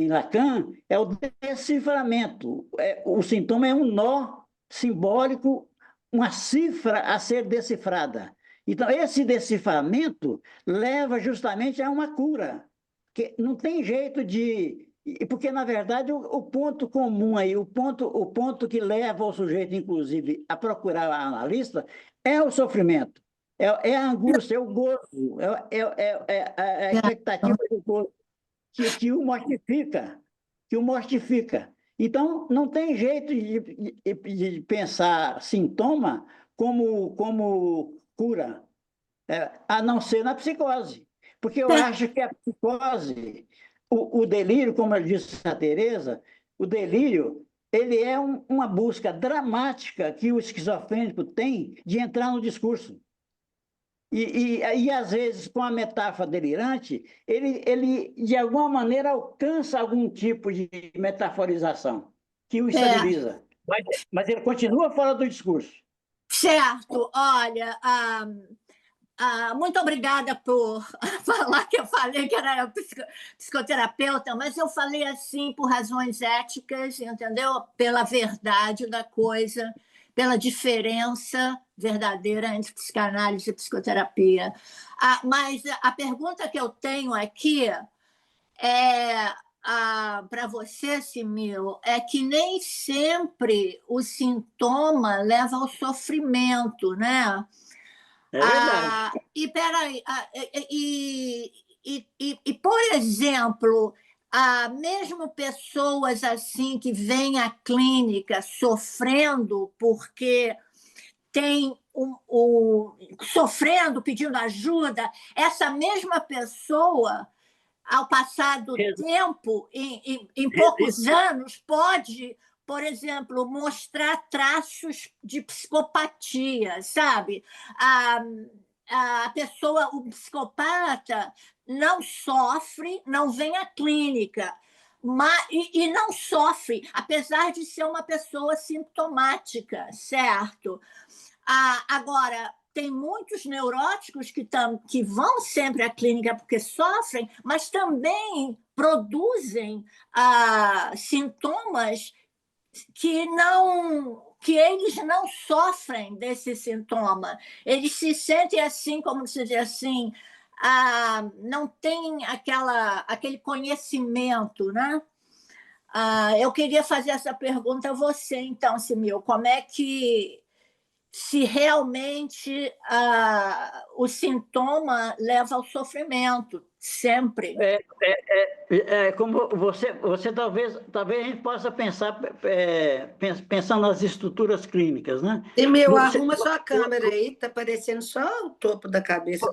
Lacan é o deciframento. O sintoma é um nó simbólico, uma cifra a ser decifrada. Então, esse deciframento leva justamente a uma cura, que não tem jeito de... Porque, na verdade, o ponto comum aí, o ponto que leva o sujeito, inclusive, a procurar a analista, é o sofrimento. É a angústia, é o gozo, a expectativa do gozo que o mortifica, que o mortifica. Então, não tem jeito de pensar sintoma como cura, a não ser na psicose. Porque eu acho que a psicose, o delírio, como eu disse a Tereza, o delírio ele é uma busca dramática que o esquizofrênico tem de entrar no discurso. E às vezes, com a metáfora delirante, ele de alguma maneira alcança algum tipo de metaforização que o estabiliza. Mas ele continua fora do discurso. Certo, olha, muito obrigada por falar que eu falei que era psicoterapeuta, mas eu falei assim por razões éticas, entendeu? Pela verdade da coisa, pela diferença verdadeira entre psicanálise e psicoterapia. Mas a pergunta que eu tenho aqui é para você, Simil, é que nem sempre o sintoma leva ao sofrimento, né? É verdade. Peraí, por exemplo, mesmo pessoas assim que vêm à clínica sofrendo porque tem sofrendo, pedindo ajuda, essa mesma pessoa, ao passar do tempo, em poucos anos, pode, por exemplo, mostrar traços de psicopatia, sabe? A pessoa, o psicopata, não sofre, não vem à clínica, e não sofre, apesar de ser uma pessoa sintomática, certo? Agora, tem muitos neuróticos que vão sempre à clínica porque sofrem, mas também produzem sintomas que eles não sofrem desse sintoma. Eles se sentem assim, como se diz assim, não tem aquele conhecimento, né? Eu queria fazer essa pergunta a você, então, Simil, como é que se realmente o sintoma leva ao sofrimento, sempre. Como você talvez a gente possa pensar pensando nas estruturas clínicas, né? Simil, arruma sua câmera aí, está aparecendo só o topo da cabeça.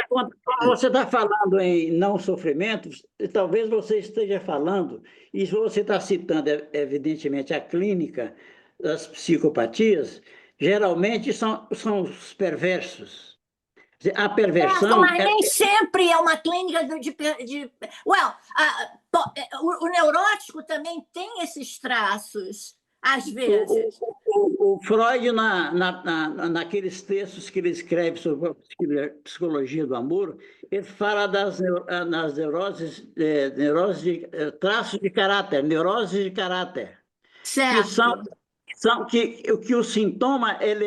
Quando você está falando em não sofrimento, talvez você esteja falando, e você está citando, evidentemente, a clínica das psicopatias, geralmente são os perversos. A perversão... Mas nem sempre é uma clínica de... o neurótico também tem esses traços, às vezes. O Freud, naqueles textos que ele escreve sobre a psicologia do amor, ele fala nas neuroses de traços de caráter, neuroses de caráter. Certo. Que o sintoma, ele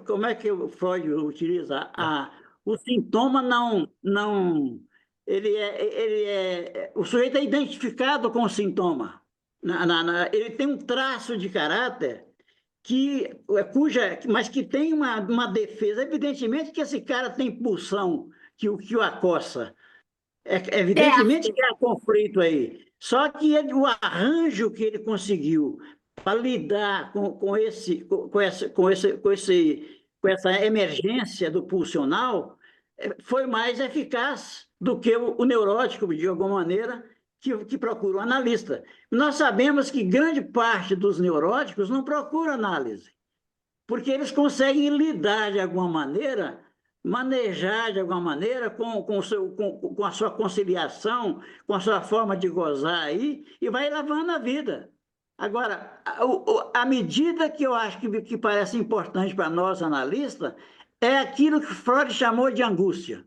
como é que o Freud utiliza? O sintoma o sujeito é identificado com o sintoma. Ele tem um traço de caráter mas que tem uma defesa. Evidentemente que esse cara tem pulsão que o acossa. Evidentemente que há conflito aí. Só que o arranjo que ele conseguiu para lidar com essa emergência do pulsional foi mais eficaz do que o neurótico, de alguma maneira, que procura o analista. Nós sabemos que grande parte dos neuróticos não procura análise, porque eles conseguem lidar de alguma maneira, manejar de alguma maneira com a sua conciliação, com a sua forma de gozar aí, e vai levando a vida. Agora, a medida que eu acho que parece importante para nós, analistas, é aquilo que Freud chamou de angústia.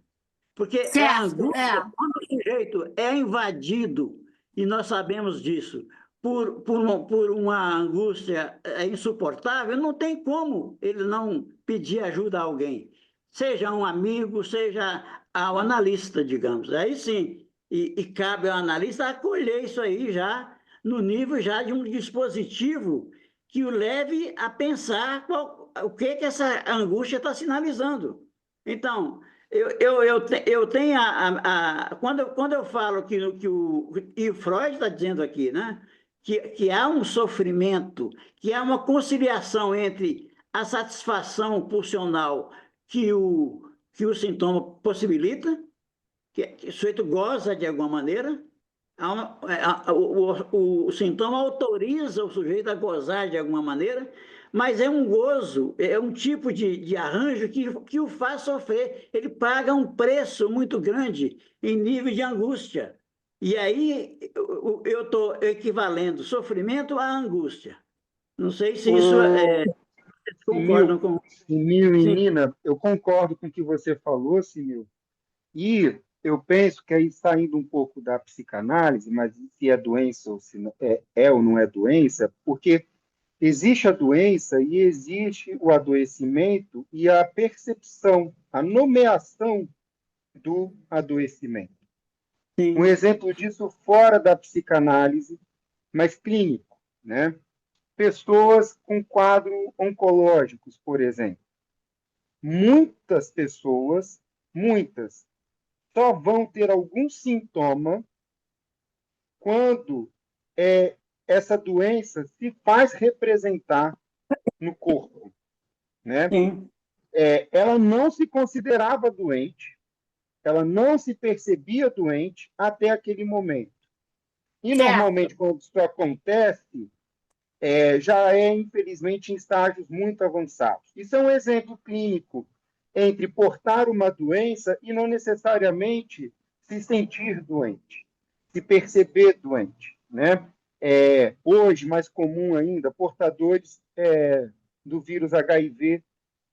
Porque a angústia, quando o sujeito é invadido, e nós sabemos disso, por uma angústia insuportável, não tem como ele não pedir ajuda a alguém. Seja um amigo, seja ao analista, digamos. Aí sim, e cabe ao analista acolher isso aí já no nível já de um dispositivo que o leve a pensar o que essa angústia está sinalizando. Então, eu tenho quando eu falo e o Freud está dizendo aqui, né, que há um sofrimento, que há uma conciliação entre a satisfação pulsional que o sintoma possibilita, que o sujeito goza de alguma maneira, o sintoma autoriza o sujeito a gozar de alguma maneira, mas é um gozo, é um tipo de arranjo que o faz sofrer. Ele paga um preço muito grande em nível de angústia. E aí eu estou equivalendo sofrimento à angústia. Não sei se isso concordam com... Simil e Sim. Nina, eu concordo com o que você falou, Simil, e eu penso que aí saindo um pouco da psicanálise, mas se é doença ou se é ou não é doença, porque existe a doença e existe o adoecimento e a percepção, a nomeação do adoecimento. Um Sim. exemplo disso fora da psicanálise, mas clínico, né? Pessoas com quadros oncológicos, por exemplo. Muitas pessoas, muitas, só vão ter algum sintoma quando essa doença se faz representar no corpo, né? Sim. Ela não se considerava doente, ela não se percebia doente até aquele momento. E, normalmente, quando isso acontece, já é, infelizmente, em estágios muito avançados. Isso é um exemplo clínico entre portar uma doença e não necessariamente se sentir doente, se perceber doente, né? Hoje, mais comum ainda, portadores do vírus HIV,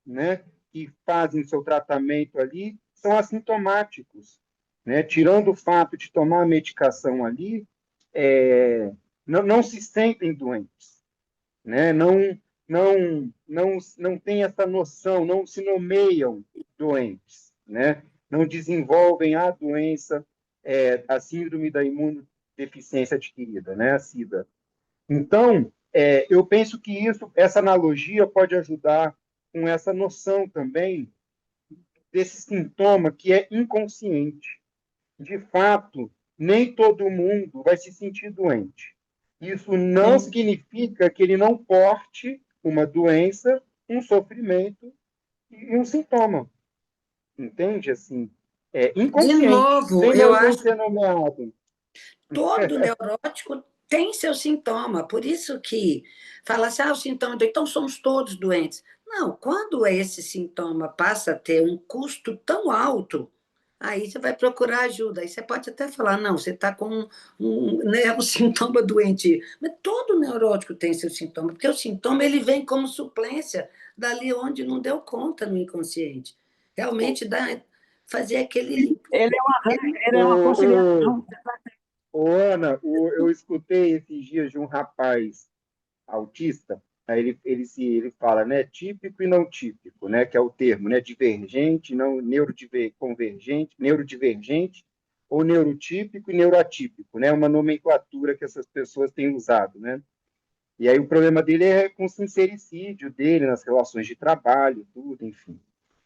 né, que fazem seu tratamento ali, são assintomáticos, né? Tirando o fato de tomar a medicação ali, não se sentem doentes, né? Não tem essa noção, não se nomeiam doentes, né? Não desenvolvem a doença, a síndrome da imunodeficiência adquirida, né? A SIDA. Então, eu penso que essa analogia pode ajudar com essa noção também desse sintoma que é inconsciente. De fato, nem todo mundo vai se sentir doente. Isso não Sim. significa que ele não porte uma doença, um sofrimento e um sintoma. Entende? Assim, De inconsciente, novo, sem eu nem acho ser nomeado. todo neurótico tem seu sintoma, por isso que fala assim, o sintoma, então somos todos doentes. Não, quando esse sintoma passa a ter um custo tão alto, aí você vai procurar ajuda. Aí você pode até falar, não, você está com um sintoma doente. Mas todo neurótico tem seu sintoma, porque o sintoma ele vem como suplência dali onde não deu conta no inconsciente. Realmente fazer aquele... Ele é uma conciliação. Ana, eu escutei esses dias de um rapaz autista, aí ele fala, né, típico e não típico, né, que é o termo, né, divergente, não neurodivergente ou neurotípico e neuroatípico, né, uma nomenclatura que essas pessoas têm usado, né. E aí o problema dele é com o sincericídio dele nas relações de trabalho, tudo, enfim.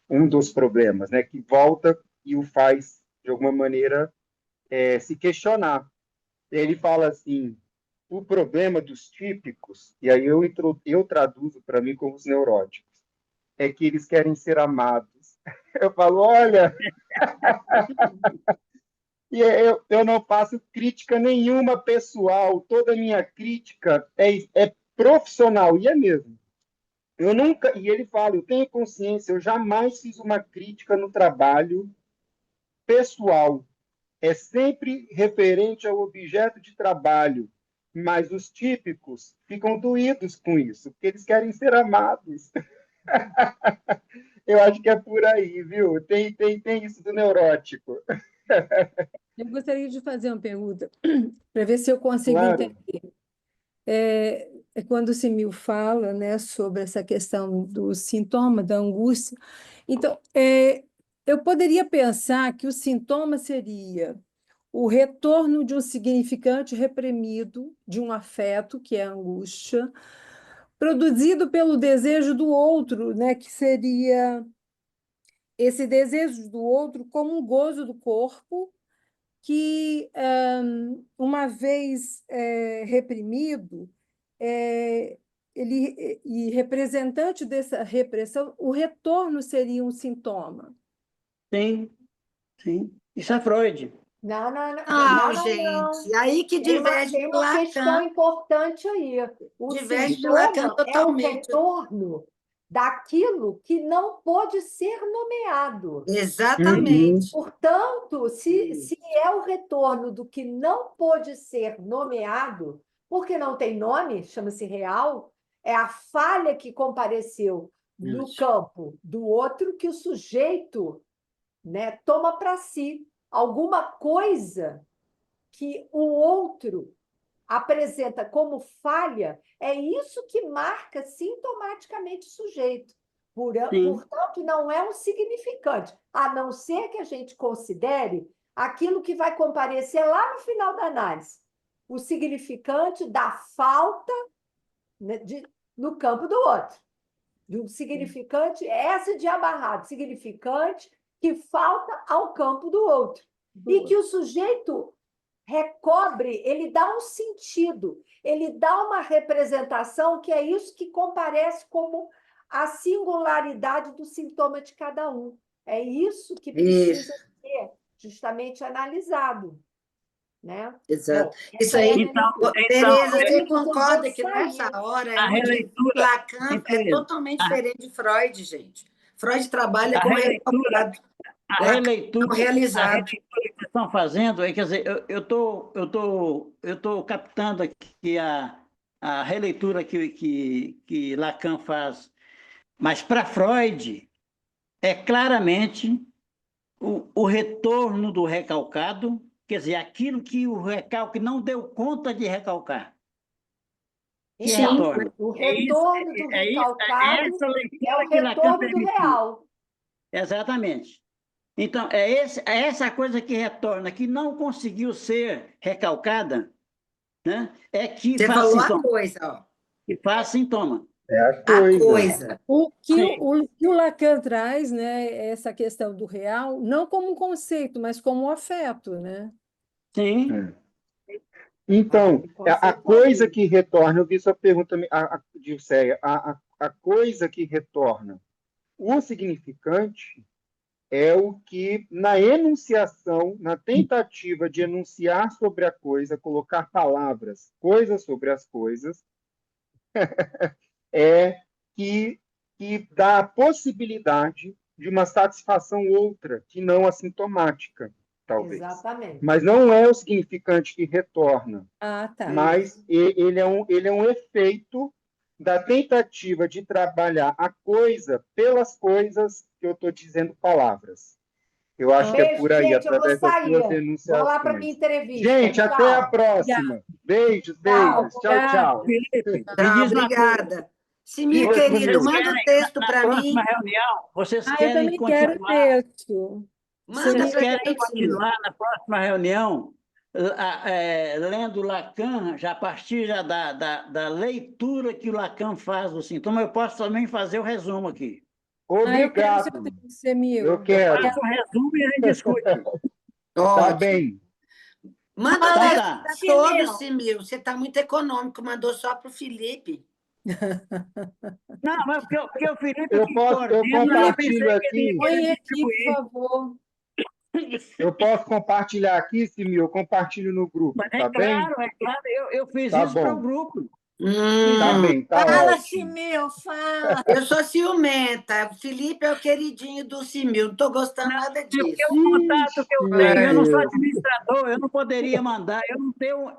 Um dos problemas, né, que volta e o faz, de alguma maneira, se questionar. Ele fala assim, o problema dos típicos, e aí eu traduzo para mim como os neuróticos, é que eles querem ser amados. Eu falo, olha, e eu não faço crítica nenhuma pessoal, toda a minha crítica é profissional, e é mesmo. Eu nunca, e ele fala, eu tenho consciência, eu jamais fiz uma crítica no trabalho pessoal. É sempre referente ao objeto de trabalho, mas os típicos ficam doídos com isso, porque eles querem ser amados. Eu acho que é por aí, viu? Tem isso do neurótico. Eu gostaria de fazer uma pergunta para ver se eu consigo Claro. entender. É quando o Simil fala, né, sobre essa questão do sintoma, da angústia. Então, eu poderia pensar que o sintoma seria o retorno de um significante reprimido, de um afeto, que é a angústia, produzido pelo desejo do outro, né, que seria esse desejo do outro como um gozo do corpo, que, uma vez reprimido, e representante dessa repressão, o retorno seria um sintoma. Sim, sim. Isso é Freud. Não, não, não, Não, não, não, não. gente, aí que diverge Tem de uma questão Lacan. importante aí. O Diverge de Lacan sintoma é o totalmente. retorno daquilo que não pode ser nomeado. Exatamente. Portanto, se é o retorno do que não pode ser nomeado, porque não tem nome, chama-se real, é a falha que compareceu no Isso. campo do outro que o sujeito, né, toma para si alguma coisa que o outro apresenta como falha, é isso que marca sintomaticamente o sujeito. Portanto, não é um significante, a não ser que a gente considere aquilo que vai comparecer lá no final da análise, o significante da falta, né, no campo do outro. De um significante, essa de amarrado, significante que falta ao campo do outro. E que o sujeito recobre, ele dá um sentido, ele dá uma representação, que é isso que comparece como a singularidade do sintoma de cada um. É isso que precisa ser justamente analisado, né? Exato. Bom, Isso essa é a aí, minha leitura. Tereza, você Aí, concorda que sair. nessa hora é A muito... releitura, Lacan é Tereza, totalmente diferente de Freud, gente. Freud trabalha a com releitura, resultado. a Lacan releitura, com a realizado. releitura que vocês estão fazendo, quer dizer, eu tô captando aqui a releitura que Lacan faz, mas para Freud é claramente o retorno do recalcado, quer dizer, aquilo que o recalque não deu conta de recalcar, que Sim. retorna. O retorno do recalcado essa é leitura o que Lacan retorno do permitiu. real. Exatamente. Então, é essa coisa que retorna, que não conseguiu ser recalcada, né? É que Você faz falou a sintoma. coisa, ó. Que faz sintoma. É a A coisa. coisa. O que Sim. o Lacan traz, né, essa questão do real, não como um conceito, mas como um afeto, né? Sim. Então, a Conceito coisa aí. que retorna, eu vi sua pergunta, Dilceia, a coisa que retorna, o significante é o que, na enunciação, na tentativa de enunciar sobre a coisa, colocar palavras, coisas sobre as coisas, é que dá a possibilidade de uma satisfação outra, que não a sintomática, talvez. Exatamente. Mas não é o significante que retorna, Ah, tá. mas ele é um efeito da tentativa de trabalhar a coisa pelas coisas que eu estou dizendo palavras. Eu acho que é Beijo, por aí, gente, eu vou através das suas sair. Vou lá para minha enunciações. entrevista. Gente, até a Tchau. próxima. Beijos, beijos. Tchau, Obrigada. tchau. Felipe, me Tá, diz uma coisa. obrigada. Simir, Oi, querido, Simir. manda o texto Na para próxima mim. reunião, vocês Eu querem também quero continuar? texto. Manda Vocês para querem gente, Simir. continuar na próxima reunião, lendo Lacan, já a partir da leitura que o Lacan faz do sintoma? Eu posso também fazer o resumo aqui. Eu quero seu Obrigado. texto, Emil. Eu quero. Faço o resumo e a gente discute. Tá Ótimo. bem. Manda o Então texto tá. para Simil. todos, Simir. Você está muito econômico, mandou só para o Felipe. Não, mas porque o Felipe Eu que eu coordena, eu pensei compartilho que ele aqui. ia Põe aqui, por distribuir. favor. Eu posso compartilhar aqui, Simil? Eu compartilho no grupo, Mas tá bem? eu fiz Tá isso para o bom. grupo. Tá bem, tá Fala, ótimo. Simil, fala. Eu sou ciumenta. O Felipe é o queridinho do Simil. Não estou gostando nada Porque disso. o contato que eu Ixi, tenho, eu não sou meu Deus. administrador, eu não poderia mandar, eu não tenho,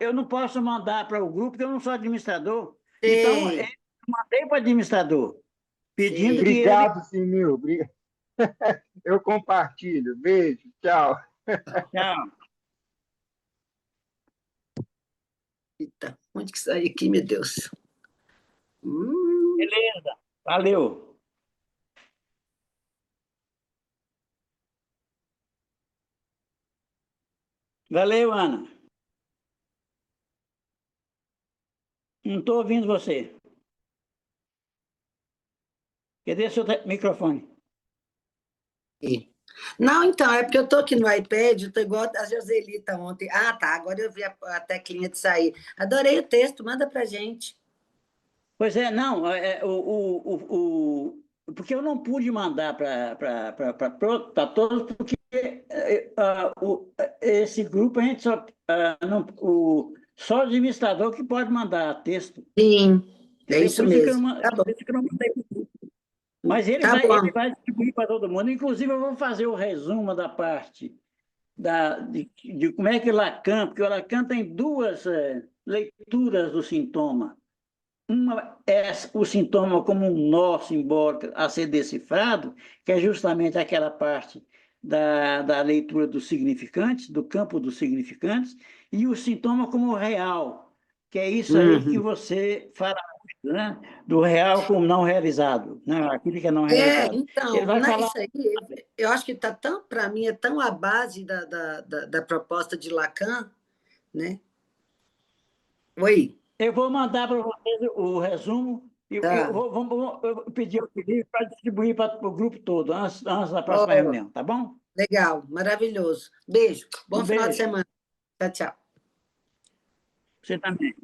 eu não posso mandar para o grupo, porque eu não sou administrador. Então, Sei, eu mandei para o administrador, pedindo sei. que ele. Obrigado, Simil. Eu compartilho. Beijo, tchau. Tchau. Eita, onde que saiu aqui, meu Deus? Beleza, valeu. Valeu, Ana. Não estou ouvindo você. Cadê seu microfone? Não, então, é porque eu estou aqui no iPad, eu estou igual a Joselita ontem. Ah, tá, agora eu vi a teclinha de sair. Adorei o texto, manda para gente. Pois é, não, porque eu não pude mandar para todos, porque esse grupo a gente só, só o administrador que pode mandar texto. Sim, é Entendeu? isso Por isso que eu mesmo. não, Tá bom, por isso que eu não mandei pro grupo. Mas ele tá vai, bom. ele vai distribuir para todo mundo. Inclusive, eu vou fazer o resumo da parte de como é que Lacan, porque o Lacan tem duas leituras do sintoma. Uma é o sintoma como um nó simbólico a ser decifrado, que é justamente aquela parte da leitura dos significantes, do campo dos significantes, e o sintoma como real, que é isso aí que você fala, né? Do real como não realizado, né? Aquilo que é não realizado. Ele Então, vai falar. isso aí, eu acho que está tão, para mim, é tão a base da proposta de Lacan, né? Oi, Eu vou mandar para vocês o resumo. tá. Eu pedir o Felipe para distribuir para o grupo todo, antes da próxima Oh, reunião, tá bom? legal, maravilhoso. Beijo, bom Um final de beijo. semana. Tchau, tchau. Você também.